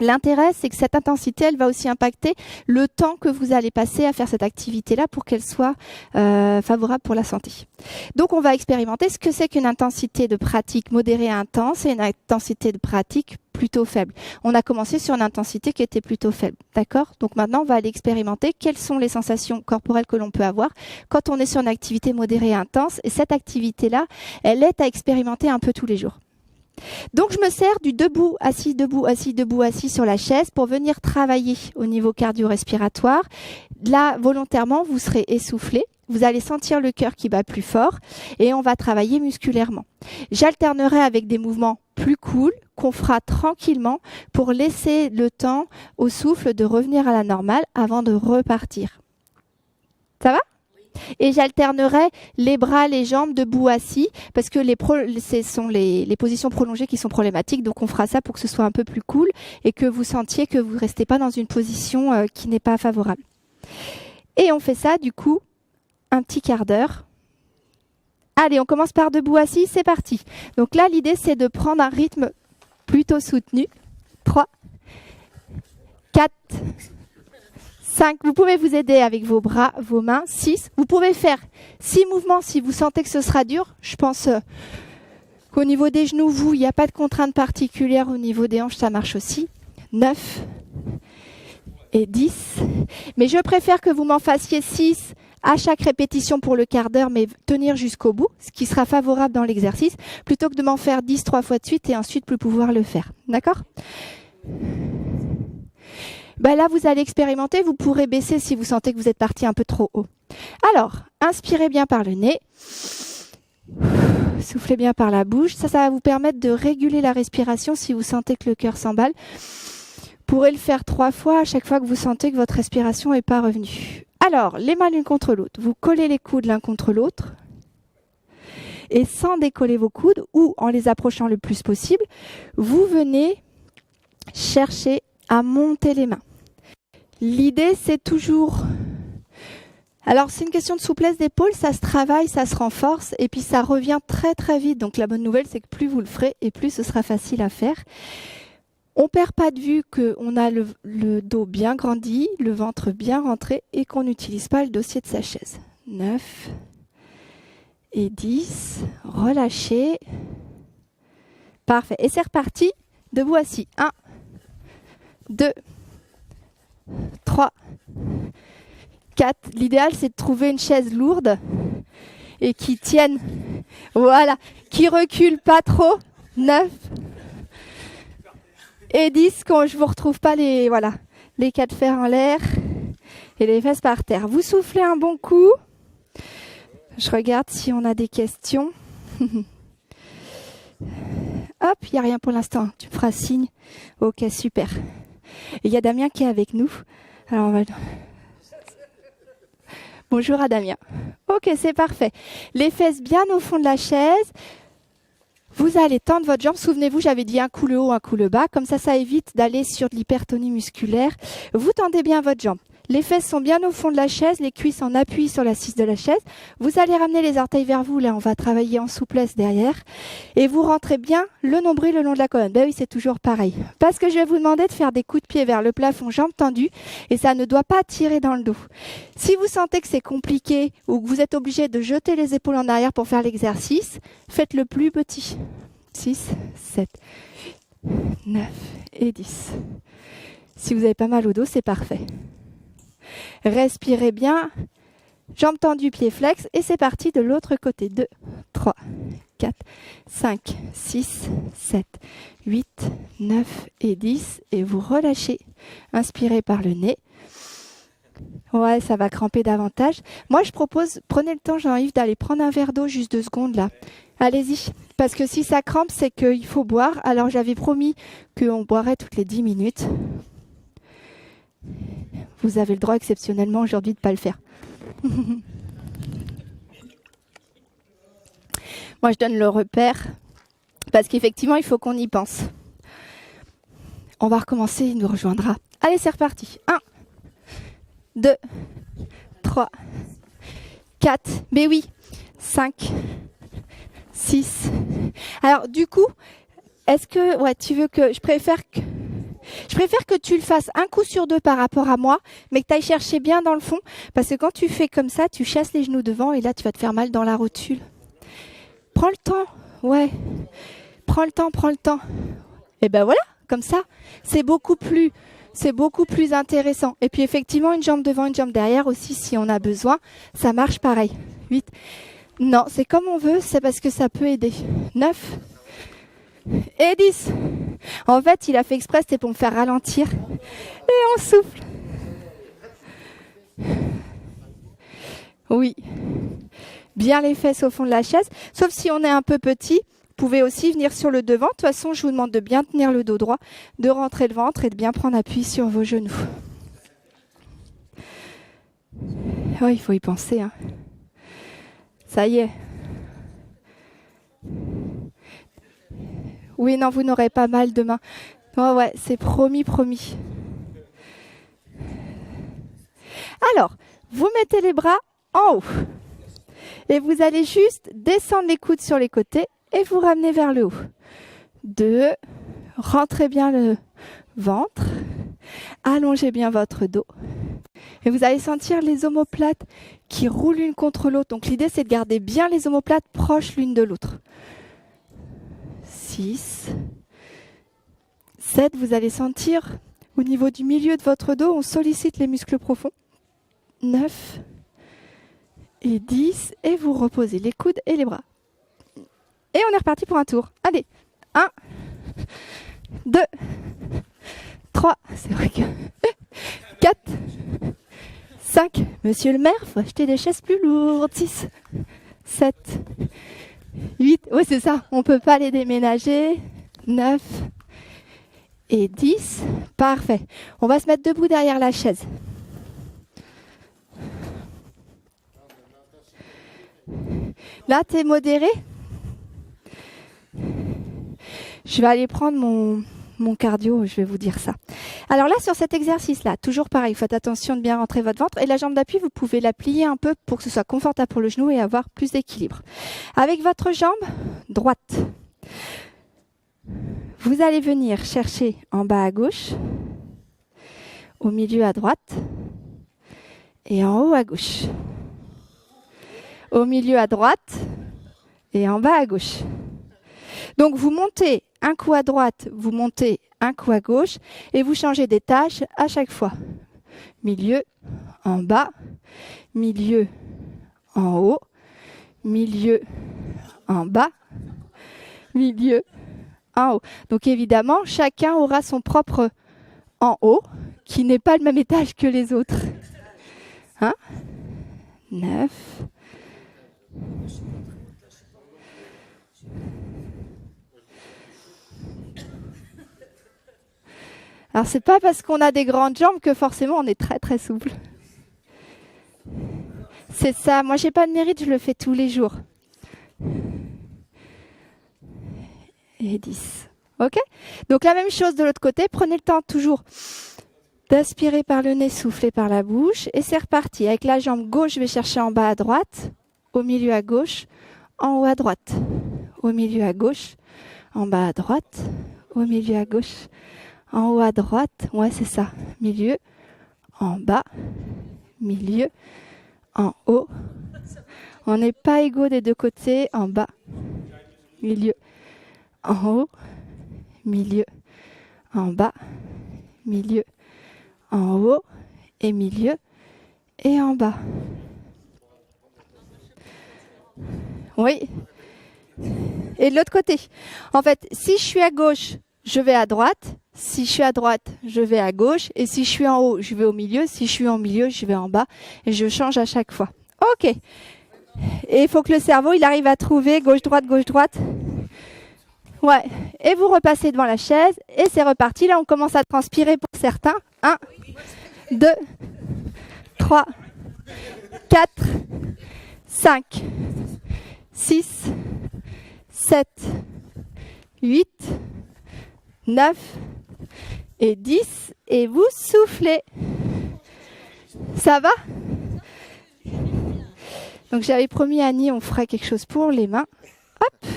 A: L'intérêt, c'est que cette intensité, elle va aussi impacter le temps que vous allez passer à faire cette activité-là pour qu'elle soit favorable pour la santé. Donc, on va expérimenter ce que c'est qu'une intensité de pratique modérée et intense et une intensité de pratique plutôt faible. On a commencé sur une intensité qui était plutôt faible, d'accord ? Donc maintenant, on va aller expérimenter quelles sont les sensations corporelles que l'on peut avoir quand on est sur une activité modérée et intense. Et cette activité-là, elle est à expérimenter un peu tous les jours. Donc, je me sers du debout, assis, debout, assis, debout, assis sur la chaise pour venir travailler au niveau cardio-respiratoire. Là, volontairement, vous serez essoufflé. Vous allez sentir le cœur qui bat plus fort et on va travailler musculairement. J'alternerai avec des mouvements plus cool qu'on fera tranquillement pour laisser le temps au souffle de revenir à la normale avant de repartir. Ça va ? Et j'alternerai les bras, les jambes, debout, assis, parce que ce sont les positions prolongées qui sont problématiques. Donc on fera ça pour que ce soit un peu plus cool et que vous sentiez que vous ne restez pas dans une position qui n'est pas favorable. Et on fait ça du coup un petit quart d'heure. Allez, on commence par debout, assis, c'est parti. Donc là, l'idée c'est de prendre un rythme plutôt soutenu. 3, 4, 5, vous pouvez vous aider avec vos bras, vos mains. 6, vous pouvez faire 6 mouvements si vous sentez que ce sera dur. Je pense qu'au niveau des genoux, il n'y a pas de contrainte particulière. Au niveau des hanches, ça marche aussi. 9 et 10. Mais je préfère que vous m'en fassiez 6 à chaque répétition pour le quart d'heure, mais tenir jusqu'au bout, ce qui sera favorable dans l'exercice, plutôt que de m'en faire 10 3 fois de suite et ensuite plus pouvoir le faire. D'accord ? Bah là, vous allez expérimenter. Vous pourrez baisser si vous sentez que vous êtes parti un peu trop haut. Alors, inspirez bien par le nez. Soufflez bien par la bouche. Ça va vous permettre de réguler la respiration si vous sentez que le cœur s'emballe. Vous pourrez le faire 3 fois à chaque fois que vous sentez que votre respiration n'est pas revenue. Alors, les mains l'une contre l'autre. Vous collez les coudes l'un contre l'autre. Et sans décoller vos coudes ou en les approchant le plus possible, vous venez chercher à monter les mains. L'idée, c'est toujours... Alors, c'est une question de souplesse d'épaule, ça se travaille, ça se renforce, et puis ça revient très très vite. Donc, la bonne nouvelle, c'est que plus vous le ferez, et plus ce sera facile à faire. On ne perd pas de vue qu'on a le dos bien grandi, le ventre bien rentré, et qu'on n'utilise pas le dossier de sa chaise. 9 et 10, relâchez. Parfait. Et c'est reparti, debout assis. 1, 2, 3, 4. L'idéal, c'est de trouver une chaise lourde et qui tienne. Voilà. Qui recule pas trop. 9 et 10, quand je ne vous retrouve pas les 4 fers en l'air et les fesses par terre. Vous soufflez un bon coup. Je regarde si on a des questions. Hop, il n'y a rien pour l'instant. Tu me feras signe. Ok, super. Et il y a Damien qui est avec nous. Alors on va... Bonjour à Damien. Ok, c'est parfait. Les fesses bien au fond de la chaise. Vous allez tendre votre jambe. Souvenez-vous, j'avais dit un coup le haut, un coup le bas. Comme ça évite d'aller sur de l'hypertonie musculaire. Vous tendez bien votre jambe. Les fesses sont bien au fond de la chaise, les cuisses en appui sur l'assise de la chaise. Vous allez ramener les orteils vers vous. Là, on va travailler en souplesse derrière. Et vous rentrez bien le nombril le long de la colonne. Ben oui, c'est toujours pareil. Parce que je vais vous demander de faire des coups de pied vers le plafond, jambes tendues. Et ça ne doit pas tirer dans le dos. Si vous sentez que c'est compliqué ou que vous êtes obligé de jeter les épaules en arrière pour faire l'exercice, faites le plus petit. 6, 7, 9 et 10. Si vous avez pas mal au dos, c'est parfait. Respirez bien, jambes tendues, pieds flex, et c'est parti de l'autre côté. 2, 3, 4, 5, 6, 7, 8, 9 et 10. Et vous relâchez. Inspirez par le nez. Ouais, ça va cramper davantage. Moi, je propose, prenez le temps, Jean-Yves, d'aller prendre un verre d'eau juste 2 secondes là. Allez-y, parce que si ça crampe, c'est qu'il faut boire. Alors, j'avais promis qu'on boirait toutes les 10 minutes. Vous avez le droit exceptionnellement aujourd'hui de ne pas le faire. Moi, je donne le repère parce qu'effectivement, il faut qu'on y pense. On va recommencer, il nous rejoindra. Allez, c'est reparti. 1, 2, 3, 4, mais oui, 5, 6. Alors, du coup, est-ce que, ouais, tu veux que, je préfère que tu le fasses un coup sur 2 par rapport à moi, mais que tu ailles chercher bien dans le fond, parce que quand tu fais comme ça, tu chasses les genoux devant et là, tu vas te faire mal dans la rotule. Prends le temps, ouais. Prends le temps. Et ben voilà, comme ça, c'est beaucoup plus intéressant. Et puis effectivement, une jambe devant, une jambe derrière aussi, si on a besoin, ça marche pareil. 8. Non, c'est comme on veut, c'est parce que ça peut aider. 9 et 10. En fait, il a fait exprès, c'était pour me faire ralentir. Et on souffle. Oui. Bien les fesses au fond de la chaise. Sauf si on est un peu petit, vous pouvez aussi venir sur le devant. De toute façon, je vous demande de bien tenir le dos droit, de rentrer le ventre et de bien prendre appui sur vos genoux. Oh, il faut y penser, hein. Ça y est. Oui, non, vous n'aurez pas mal demain. Oh ouais, c'est promis. Alors, vous mettez les bras en haut. Et vous allez juste descendre les coudes sur les côtés et vous ramener vers le haut. 2, rentrez bien le ventre. Allongez bien votre dos. Et vous allez sentir les omoplates qui roulent l'une contre l'autre. Donc l'idée, c'est de garder bien les omoplates proches l'une de l'autre. 6, 7, vous allez sentir au niveau du milieu de votre dos, on sollicite les muscles profonds. 9 et 10, et vous reposez les coudes et les bras. Et on est reparti pour un tour. Allez, 1, 2, 3, c'est vrai que 4, 5. Monsieur le maire, faut acheter des chaises plus lourdes. 6, 7, 8. Oui, c'est ça. On ne peut pas les déménager. 9 et 10. Parfait. On va se mettre debout derrière la chaise. Là, tu es modéré. Je vais aller prendre mon cardio, je vais vous dire ça. Alors là, sur cet exercice-là, toujours pareil, faites attention de bien rentrer votre ventre. Et la jambe d'appui, vous pouvez la plier un peu pour que ce soit confortable pour le genou et avoir plus d'équilibre. Avec votre jambe droite, vous allez venir chercher en bas à gauche, au milieu à droite et en haut à gauche. Au milieu à droite et en bas à gauche. Donc vous montez un coup à droite, vous montez un coup à gauche et vous changez des tâches à chaque fois. Milieu, en bas, milieu, en haut, milieu, en bas, milieu, en haut. Donc évidemment, chacun aura son propre en haut qui n'est pas le même étage que les autres. 9. Alors, c'est pas parce qu'on a des grandes jambes que forcément on est très très souple. C'est ça. Moi, j'ai pas de mérite, je le fais tous les jours. Et 10. OK? Donc, la même chose de l'autre côté. Prenez le temps toujours d'aspirer par le nez, souffler par la bouche. Et c'est reparti. Avec la jambe gauche, je vais chercher en bas à droite, au milieu à gauche, en haut à droite, au milieu à gauche, en bas à droite, au milieu à gauche. En haut à droite, ouais c'est ça, milieu, en bas, milieu, en haut. On n'est pas égaux des deux côtés, en bas, milieu, en haut, milieu, en bas, milieu, en haut, et milieu, et en bas. Oui. Et de l'autre côté. En fait, si je suis à gauche, je vais à droite. Si je suis à droite, je vais à gauche. Et si je suis en haut, je vais au milieu. Si je suis en milieu, je vais en bas. Et je change à chaque fois. OK. Et il faut que le cerveau, il arrive à trouver gauche-droite, gauche-droite. Ouais. Et vous repassez devant la chaise. Et c'est reparti. Là, on commence à transpirer pour certains. 1, 2, 3, 4, 5, 6, 7, 8, 9 et 10. Et vous soufflez. Ça va? Donc j'avais promis à Annie, on ferait quelque chose pour les mains. Hop,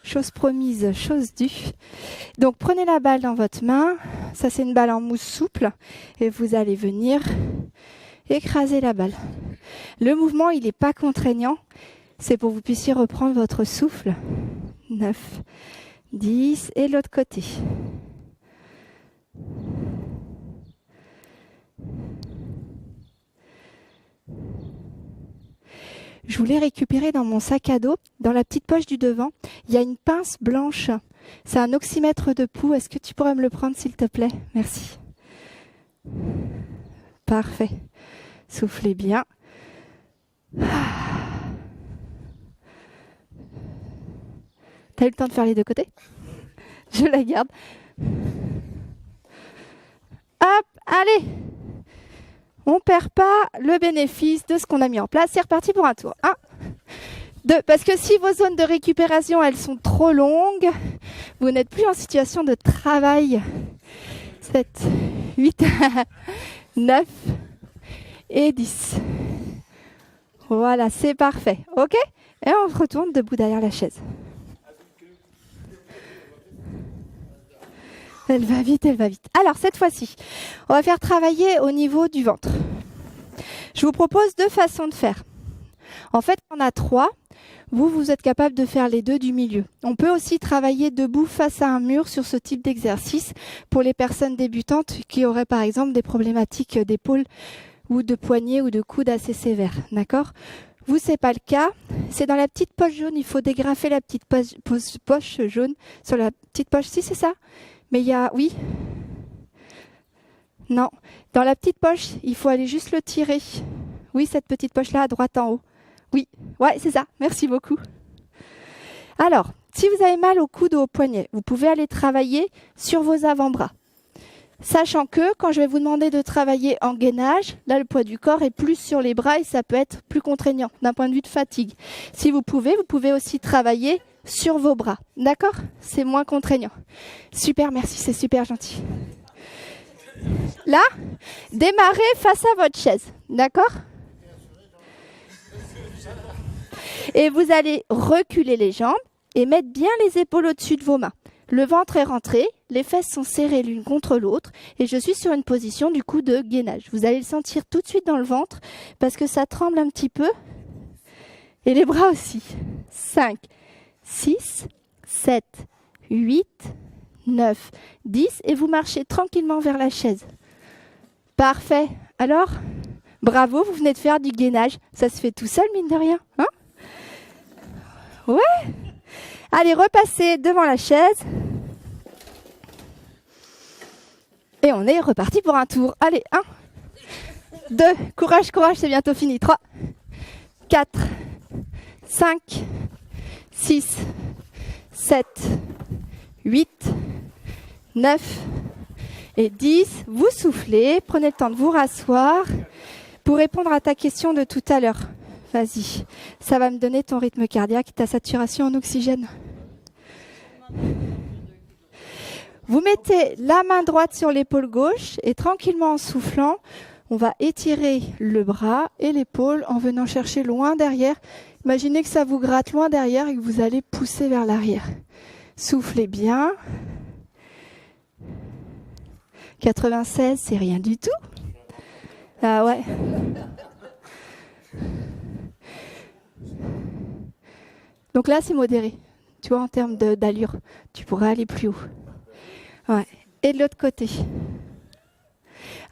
A: chose promise, chose due. Donc prenez la balle dans votre main. Ça c'est une balle en mousse souple. Et vous allez venir écraser la balle. Le mouvement, il n'est pas contraignant. C'est pour que vous puissiez reprendre votre souffle. 9, 10 et l'autre côté. Je voulais récupérer dans mon sac à dos, dans la petite poche du devant, il y a une pince blanche. C'est un oxymètre de pouls. Est-ce que tu pourrais me le prendre, s'il te plaît? Merci. Parfait. Soufflez bien. T'as eu le temps de faire les deux côtés? Je la garde. Hop, allez! On ne perd pas le bénéfice de ce qu'on a mis en place. C'est reparti pour un tour. 1, 2. Parce que si vos zones de récupération, elles sont trop longues, vous n'êtes plus en situation de travail. 7, 8, 9 et 10. Voilà, c'est parfait. OK? Et on se retourne debout derrière la chaise. Elle va vite, elle va vite. Alors, cette fois-ci, on va faire travailler au niveau du ventre. Je vous propose deux façons de faire. En fait, on a 3. Vous êtes capable de faire les 2 du milieu. On peut aussi travailler debout face à un mur sur ce type d'exercice pour les personnes débutantes qui auraient, par exemple, des problématiques d'épaule ou de poignet ou de coude assez sévères. D'accord ? Vous, c'est pas le cas. C'est dans la petite poche jaune. Il faut dégrafer la petite poche jaune sur la petite poche. Si, c'est ça. Mais il y a... Oui. Non. Dans la petite poche, il faut aller juste le tirer. Oui, cette petite poche-là, à droite en haut. Oui, ouais, c'est ça. Merci beaucoup. Alors, si vous avez mal au coude ou au poignet, vous pouvez aller travailler sur vos avant-bras. Sachant que quand je vais vous demander de travailler en gainage, là, le poids du corps est plus sur les bras et ça peut être plus contraignant d'un point de vue de fatigue. Si vous pouvez aussi travailler sur vos bras. D'accord? C'est moins contraignant. Super, merci, c'est super gentil. Là, démarrez face à votre chaise. D'accord? Et vous allez reculer les jambes et mettre bien les épaules au-dessus de vos mains. Le ventre est rentré, les fesses sont serrées l'une contre l'autre et je suis sur une position du coup de gainage. Vous allez le sentir tout de suite dans le ventre parce que ça tremble un petit peu. Et les bras aussi. 5, 6, 7, 8, 9, 10 et vous marchez tranquillement vers la chaise. Parfait. Alors, bravo, vous venez de faire du gainage. Ça se fait tout seul, mine de rien. Hein? Ouais. Allez, repassez devant la chaise. Et on est reparti pour un tour. Allez, 1, 2, courage, courage, c'est bientôt fini. 3, 4, 5, 6, 7, 8, 9 et 10. Vous soufflez, prenez le temps de vous rasseoir pour répondre à ta question de tout à l'heure. Vas-y, ça va me donner ton rythme cardiaque, ta saturation en oxygène. Vous mettez la main droite sur l'épaule gauche et tranquillement en soufflant, on va étirer le bras et l'épaule en venant chercher loin derrière. Imaginez que ça vous gratte loin derrière et que vous allez pousser vers l'arrière. Soufflez bien. 96, c'est rien du tout. Ah ouais. Donc là, c'est modéré. Tu vois, en termes d'allure, tu pourrais aller plus haut. Ouais. Et de l'autre côté.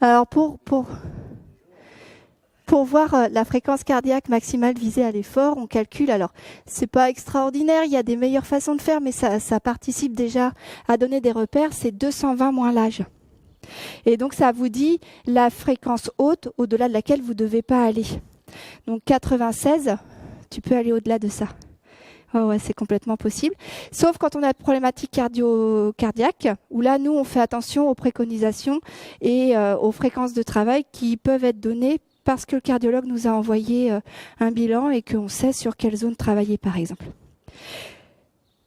A: Alors, pour voir la fréquence cardiaque maximale visée à l'effort, on calcule. Alors, c'est pas extraordinaire, il y a des meilleures façons de faire, mais ça participe déjà à donner des repères. C'est 220 moins l'âge. Et donc, ça vous dit la fréquence haute au-delà de laquelle vous ne devez pas aller. Donc, 96, tu peux aller au-delà de ça. Oh ouais, c'est complètement possible. Sauf quand on a des problématiques cardiaques, où là, nous, on fait attention aux préconisations et aux fréquences de travail qui peuvent être données parce que le cardiologue nous a envoyé un bilan et qu'on sait sur quelle zone travailler, par exemple.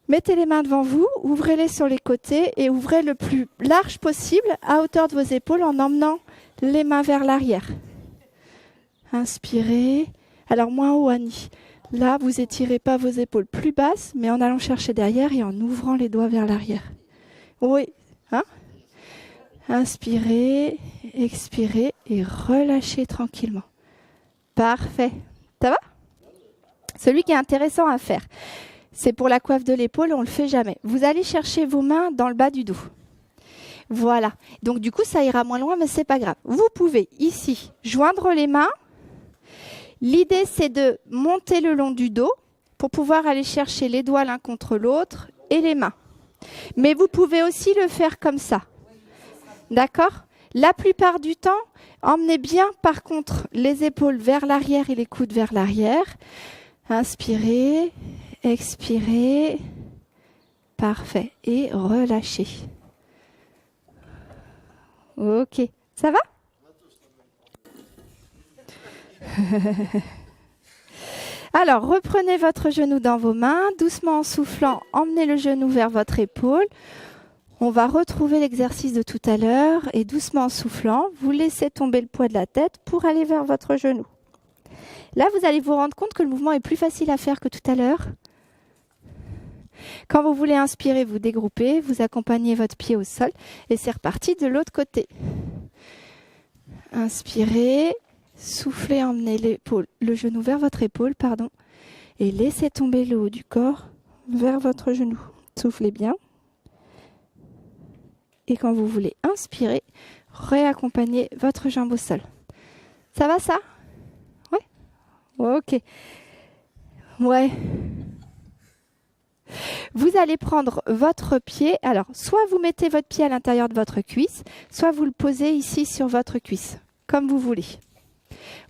A: Mettez les mains devant vous, ouvrez-les sur les côtés et ouvrez le plus large possible à hauteur de vos épaules en emmenant les mains vers l'arrière. Inspirez. Alors, moins haut, Annie. Là, vous étirez pas vos épaules plus basses, mais en allant chercher derrière et en ouvrant les doigts vers l'arrière. Oui, hein? Inspirez, expirez et relâchez tranquillement. Parfait. Ça va? Celui qui est intéressant à faire, c'est pour la coiffe de l'épaule, on ne le fait jamais. Vous allez chercher vos mains dans le bas du dos. Voilà. Donc du coup, ça ira moins loin, mais c'est pas grave. Vous pouvez ici joindre les mains. L'idée, c'est de monter le long du dos pour pouvoir aller chercher les doigts l'un contre l'autre et les mains. Mais vous pouvez aussi le faire comme ça. D'accord? La plupart du temps, emmenez bien par contre les épaules vers l'arrière et les coudes vers l'arrière. Inspirez, expirez. Parfait. Et relâchez. Ok. Ça va? Alors, reprenez votre genou dans vos mains, doucement en soufflant, emmenez le genou vers votre épaule. On va retrouver l'exercice de tout à l'heure et doucement en soufflant, vous laissez tomber le poids de la tête pour aller vers votre genou. Là, vous allez vous rendre compte que le mouvement est plus facile à faire que tout à l'heure. Quand vous voulez inspirer, vous dégroupez, vous accompagnez votre pied au sol et c'est reparti de l'autre côté. Inspirez. Soufflez, emmenez le genou vers votre épaule, et laissez tomber le haut du corps vers votre genou. Soufflez bien. Et quand vous voulez inspirer, réaccompagnez votre jambe au sol. Ça va ça? Ouais? Ok. Ouais. Vous allez prendre votre pied. Alors, soit vous mettez votre pied à l'intérieur de votre cuisse, soit vous le posez ici sur votre cuisse, comme vous voulez.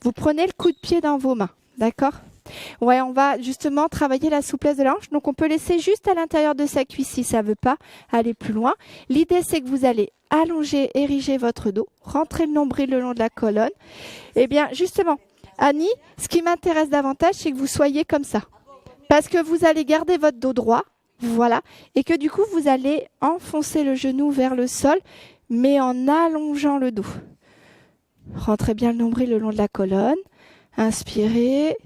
A: Vous prenez le coup de pied dans vos mains, d'accord? Ouais, on va justement travailler la souplesse de la hanche. Donc, on peut laisser juste à l'intérieur de sa cuisse si ça ne veut pas aller plus loin. L'idée, c'est que vous allez allonger, ériger votre dos, rentrer le nombril le long de la colonne. Eh bien, justement, Annie, ce qui m'intéresse davantage, c'est que vous soyez comme ça. Parce que vous allez garder votre dos droit, voilà, et que du coup, vous allez enfoncer le genou vers le sol, mais en allongeant le dos. Rentrez bien le nombril le long de la colonne. Inspirez,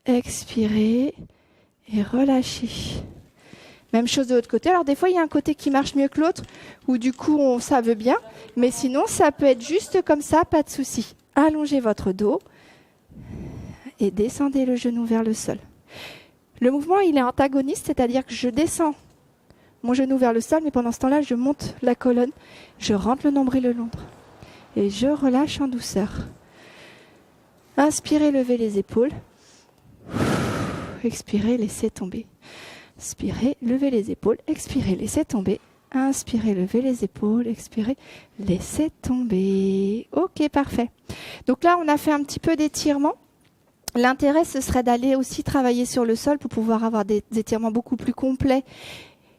A: expirez et relâchez. Même chose de l'autre côté. Alors des fois, il y a un côté qui marche mieux que l'autre, où du coup, ça veut bien. Mais sinon, ça peut être juste comme ça, pas de souci. Allongez votre dos et descendez le genou vers le sol. Le mouvement, il est antagoniste, c'est-à-dire que je descends mon genou vers le sol, mais pendant ce temps-là, je monte la colonne, je rentre le nombril le long et je relâche en douceur. Inspirez, levez les épaules. Expirez, laissez tomber. Inspirez, levez les épaules. Expirez, laissez tomber. Inspirez, levez les épaules. Expirez, laissez tomber. Ok, parfait. Donc là, on a fait un petit peu d'étirement. L'intérêt, ce serait d'aller aussi travailler sur le sol pour pouvoir avoir des étirements beaucoup plus complets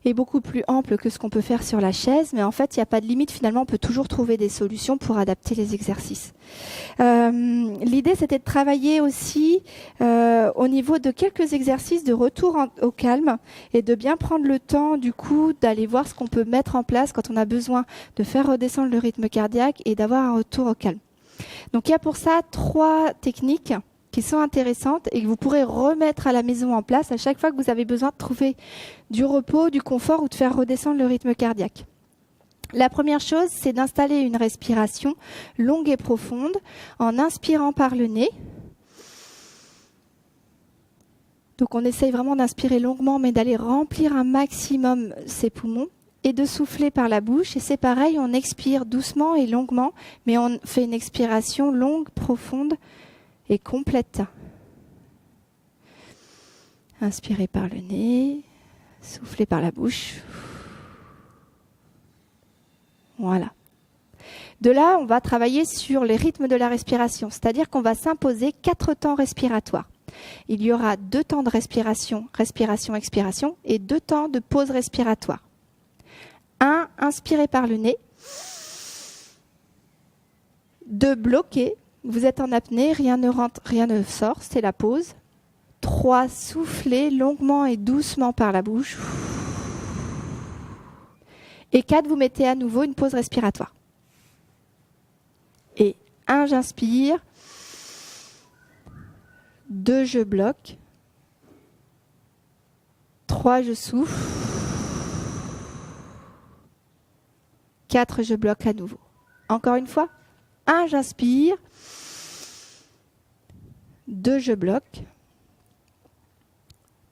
A: et beaucoup plus amples que ce qu'on peut faire sur la chaise. Mais en fait, il n'y a pas de limite. Finalement, on peut toujours trouver des solutions pour adapter les exercices. L'idée, c'était de travailler aussi au niveau de quelques exercices de retour au calme et de bien prendre le temps, du coup, d'aller voir ce qu'on peut mettre en place quand on a besoin de faire redescendre le rythme cardiaque et d'avoir un retour au calme. Donc, il y a pour ça 3 techniques qui sont intéressantes et que vous pourrez remettre à la maison en place à chaque fois que vous avez besoin de trouver du repos, du confort ou de faire redescendre le rythme cardiaque. La première chose, c'est d'installer une respiration longue et profonde en inspirant par le nez. Donc on essaye vraiment d'inspirer longuement, mais d'aller remplir un maximum ses poumons et de souffler par la bouche. Et c'est pareil, on expire doucement et longuement, mais on fait une expiration longue, profonde et complète. Inspirez par le nez, soufflez par la bouche. Voilà. De là, on va travailler sur les rythmes de la respiration, c'est-à-dire qu'on va s'imposer 4 temps respiratoires. Il y aura 2 temps de respiration, respiration, expiration, et 2 temps de pause respiratoire. 1, inspirez par le nez. 2, bloquez. Vous êtes en apnée, rien ne rentre, rien ne sort, c'est la pause. 3, soufflez longuement et doucement par la bouche. Et 4, vous mettez à nouveau une pause respiratoire. Et 1, j'inspire. 2, je bloque. 3, je souffle. 4, je bloque à nouveau. Encore une fois. 1, j'inspire. 2, je bloque.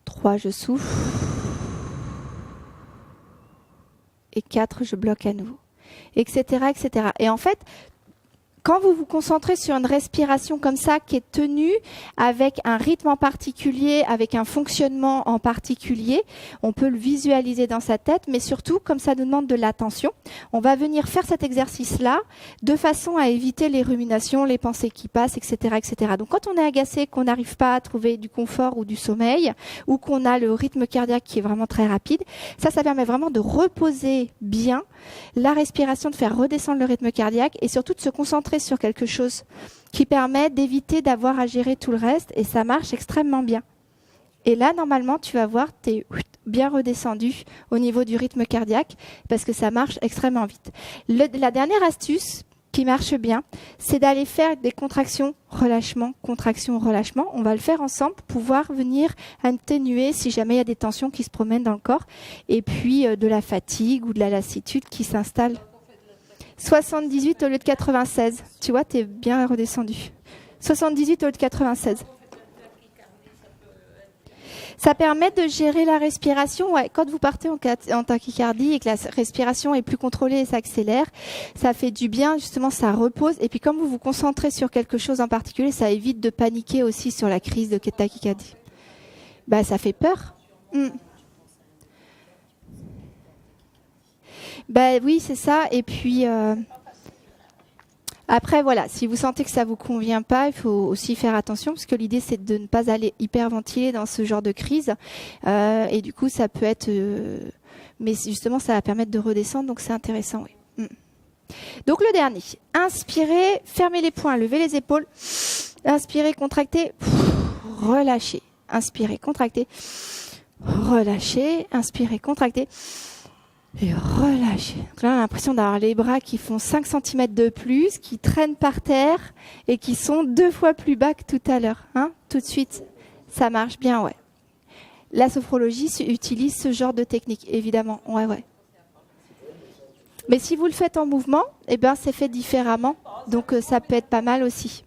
A: 3, je souffle. Et 4, je bloque à nouveau. Etc., etc. Et en fait, quand vous vous concentrez sur une respiration comme ça, qui est tenue avec un rythme en particulier, avec un fonctionnement en particulier, on peut le visualiser dans sa tête, mais surtout, comme ça nous demande de l'attention, on va venir faire cet exercice-là de façon à éviter les ruminations, les pensées qui passent, etc., etc. Donc, quand on est agacé, qu'on n'arrive pas à trouver du confort ou du sommeil, ou qu'on a le rythme cardiaque qui est vraiment très rapide, ça permet vraiment de reposer bien la respiration, de faire redescendre le rythme cardiaque et surtout de se concentrer sur quelque chose qui permet d'éviter d'avoir à gérer tout le reste, et ça marche extrêmement bien. Et là, normalement, tu vas voir, tu es bien redescendu au niveau du rythme cardiaque parce que ça marche extrêmement vite. La dernière astuce qui marche bien, c'est d'aller faire des contractions, relâchement, contraction, relâchement. On va le faire ensemble pour pouvoir venir atténuer si jamais il y a des tensions qui se promènent dans le corps et puis de la fatigue ou de la lassitude qui s'installe. 78 au lieu de 96. Tu vois, tu es bien redescendu. 78 au lieu de 96. Ça permet de gérer la respiration. Ouais, quand vous partez en tachycardie et que la respiration est plus contrôlée et s'accélère, ça fait du bien, justement, ça repose. Et puis, comme vous vous concentrez sur quelque chose en particulier, ça évite de paniquer aussi sur la crise de tachycardie. Bah, ça fait peur. Bah oui, c'est ça. Et puis après, voilà, si vous sentez que ça vous convient pas, il faut aussi faire attention parce que l'idée c'est de ne pas aller hyperventiler dans ce genre de crise. Et du coup, ça peut être, mais justement, ça va permettre de redescendre, donc c'est intéressant. Oui. Donc le dernier, inspirez, fermez les poings, levez les épaules, inspirez, contractez, relâchez, inspirez, contractez, relâchez, inspirez, contractez. Et relâchez. Donc là, on a l'impression d'avoir les bras qui font 5 cm de plus, qui traînent par terre et qui sont 2 fois plus bas que tout à l'heure. Hein, tout de suite, ça marche bien, ouais. La sophrologie utilise ce genre de technique, évidemment. Ouais. Mais si vous le faites en mouvement, eh ben, c'est fait différemment. Donc, ça peut être pas mal aussi.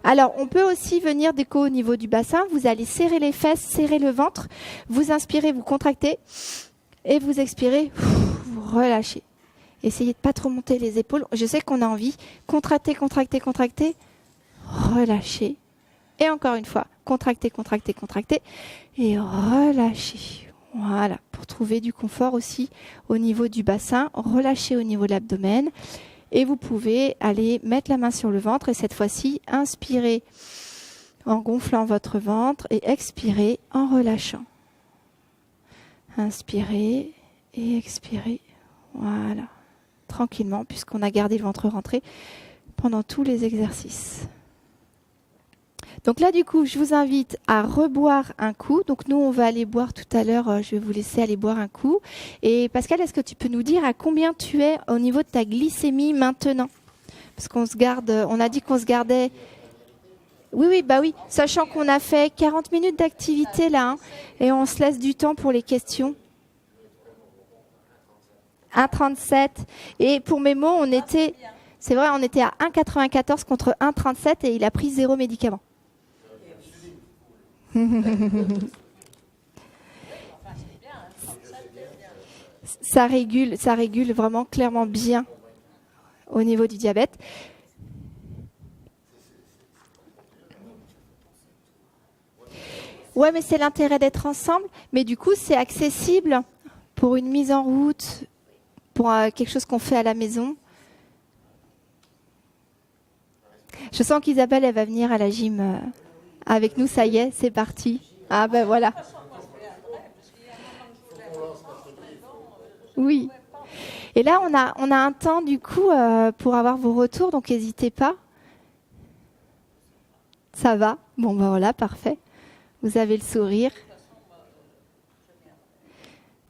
A: Alors, on peut aussi venir déco au niveau du bassin. Vous allez serrer les fesses, serrer le ventre. Vous inspirez, vous contractez. Et vous expirez, vous relâchez. Essayez de pas trop monter les épaules. Je sais qu'on a envie. Contractez, contractez, contractez. Relâchez. Et encore une fois, contractez, contractez, contractez. Et relâchez. Voilà, pour trouver du confort aussi au niveau du bassin. Relâchez au niveau de l'abdomen. Et vous pouvez aller mettre la main sur le ventre. Et cette fois-ci, inspirez en gonflant votre ventre et expirez en relâchant. Inspirez et expirez. Voilà. Tranquillement, puisqu'on a gardé le ventre rentré pendant tous les exercices. Donc là, du coup, je vous invite à reboire un coup. Donc nous, on va aller boire tout à l'heure. Je vais vous laisser aller boire un coup. Et Pascal, est-ce que tu peux nous dire à combien tu es au niveau de ta glycémie maintenant? Parce qu'on se garde, on a dit qu'on se gardait... Oui, sachant qu'on a fait 40 minutes d'activité là, hein, et on se laisse du temps pour les questions. 1,37. Et pour Mémo, on était à 1,94 contre 1,37 et il a pris 0 médicament. Ça régule vraiment clairement bien au niveau du diabète. Ouais, mais c'est l'intérêt d'être ensemble. Mais du coup, c'est accessible pour une mise en route, pour quelque chose qu'on fait à la maison. Je sens qu'Isabelle, elle va venir à la gym avec nous. Ça y est, c'est parti. Ah ben voilà. Oui. Et là, on a un temps du coup pour avoir vos retours, donc n'hésitez pas. Ça va? Bon ben voilà, parfait. Vous avez le sourire.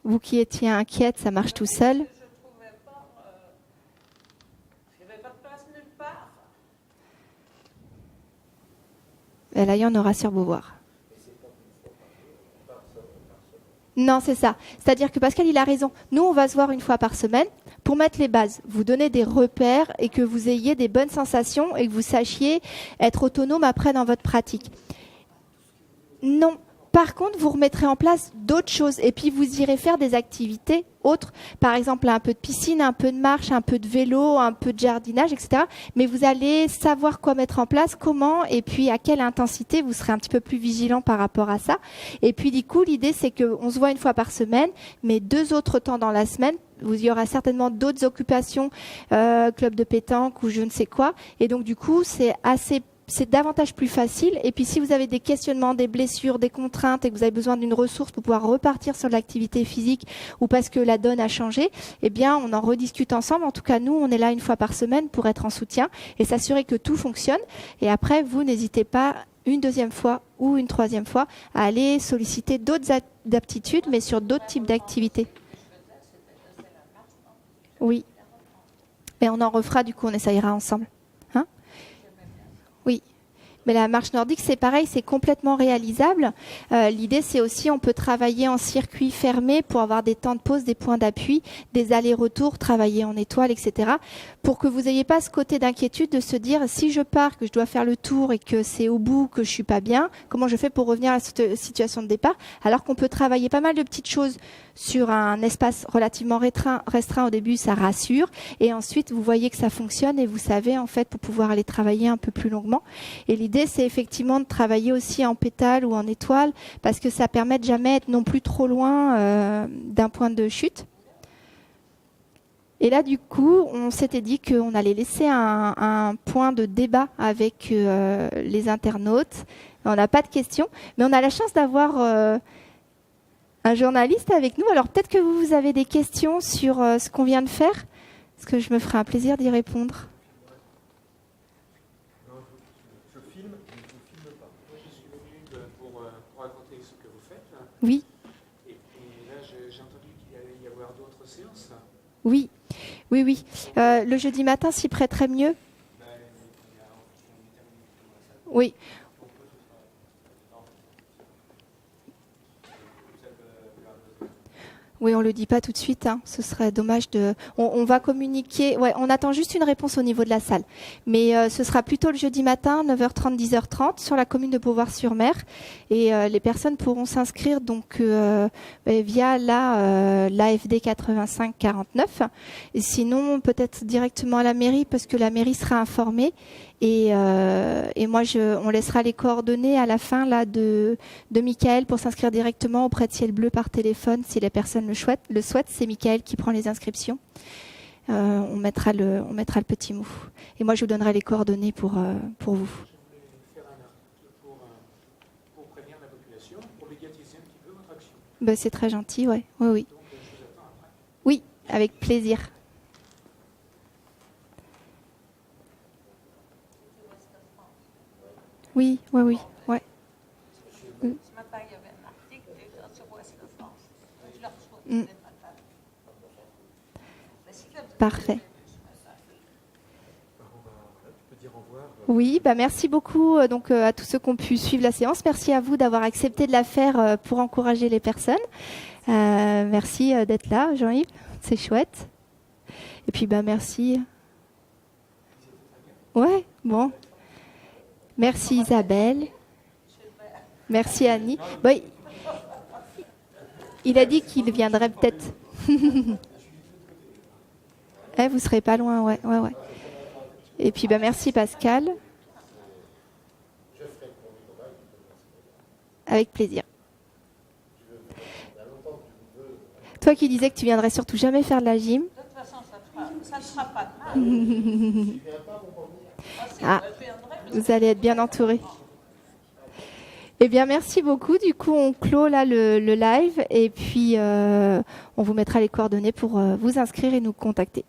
A: Vous qui étiez inquiète, ça marche tout seul. Et là, il y en aura sur Beauvoir. Non, c'est ça. C'est-à-dire que Pascal, il a raison. Nous, on va se voir une fois par semaine pour mettre les bases, vous donner des repères et que vous ayez des bonnes sensations et que vous sachiez être autonome après dans votre pratique. Non. Par contre, vous remettrez en place d'autres choses et puis vous irez faire des activités autres. Par exemple, un peu de piscine, un peu de marche, un peu de vélo, un peu de jardinage, etc. Mais vous allez savoir quoi mettre en place, comment et puis à quelle intensité. Vous serez un petit peu plus vigilant par rapport à ça. Et puis du coup, l'idée, c'est qu'on se voit une fois par semaine, mais 2 autres temps dans la semaine. Il y aura certainement d'autres occupations, club de pétanque ou je ne sais quoi. Et donc du coup, c'est davantage plus facile. Et puis si vous avez des questionnements, des blessures, des contraintes et que vous avez besoin d'une ressource pour pouvoir repartir sur l'activité physique ou parce que la donne a changé, eh bien on en rediscute ensemble. En tout cas, nous, on est là une fois par semaine pour être en soutien et s'assurer que tout fonctionne. Et après, vous n'hésitez pas une deuxième fois ou une troisième fois à aller solliciter d'autres aptitudes, mais sur d'autres types d'activités. Oui. Et on en refera, du coup, on essayera ensemble. Oui, mais la marche nordique, c'est pareil, c'est complètement réalisable. L'idée, c'est aussi, on peut travailler en circuit fermé pour avoir des temps de pause, des points d'appui, des allers-retours, travailler en étoile, etc. Pour que vous n'ayez pas ce côté d'inquiétude de se dire, si je pars, que je dois faire le tour et que c'est au bout, que je suis pas bien, comment je fais pour revenir à cette situation de départ? Alors qu'on peut travailler pas mal de petites choses sur un espace relativement restreint au début, ça rassure. Et ensuite, vous voyez que ça fonctionne et vous savez, en fait, pour pouvoir aller travailler un peu plus longuement. Et l'idée, c'est effectivement de travailler aussi en pétale ou en étoile parce que ça permet de jamais être non plus trop loin d'un point de chute. Et là, du coup, on s'était dit qu'on allait laisser un point de débat avec les internautes. On n'a pas de questions, mais on a la chance d'avoir un journaliste avec nous. Alors peut-être que vous avez des questions sur ce qu'on vient de faire, parce que je me ferai un plaisir d'y répondre.
B: Je filme, mais je ne filme pas. Moi, je suis venu pour raconter ce que vous faites.
A: Oui.
B: Et là, j'ai entendu qu'il allait y avoir d'autres séances.
A: Oui, oui, oui. Le jeudi matin s'y prêterait mieux. Oui. Oui, on le dit pas tout de suite. Hein. Ce serait dommage de. On va communiquer. Ouais, on attend juste une réponse au niveau de la salle. Mais ce sera plutôt le jeudi matin, 9h30, 10h30, sur la commune de Beauvoir-sur-Mer. Et les personnes pourront s'inscrire donc via l'AFD 8549. Et sinon, peut-être directement à la mairie, parce que la mairie sera informée. Et moi, on laissera les coordonnées à la fin là de Michael pour s'inscrire directement auprès de Ciel Bleu par téléphone si les personnes le souhaitent. C'est Michael qui prend les inscriptions. On mettra le petit mot. Et moi, je vous donnerai les coordonnées pour vous.
B: Je voulais faire un article pour prévenir la population, pour médiatiser un petit peu votre action.
A: Ben, c'est très gentil, ouais. Oui, oui.
B: Donc, je vous attends après.
A: Oui, avec plaisir. Oui, oui, oui, ouais.
C: Ce matin, il y avait un article sur Ouest de France. Je le reçois tous les matins.
A: Parfait.
B: Tu peux dire au revoir.
A: Oui, bah merci beaucoup donc à tous ceux qui ont pu suivre la séance. Merci à vous d'avoir accepté de la faire pour encourager les personnes. Merci d'être là, Jean-Yves. C'est chouette. Et puis bah merci. Ouais, bon. Merci Isabelle. Merci Annie. Bon, il a dit qu'il viendrait peut-être. Vous serez pas loin, ouais. Et puis bah merci Pascal. Avec plaisir. Toi qui disais que tu viendrais surtout jamais faire de la gym.
C: De toute façon, ça ne sera pas de mal.
A: Ah, vous allez être bien entourés. Eh bien, merci beaucoup. Du coup, on clôt là le live et puis on vous mettra les coordonnées pour vous inscrire et nous contacter.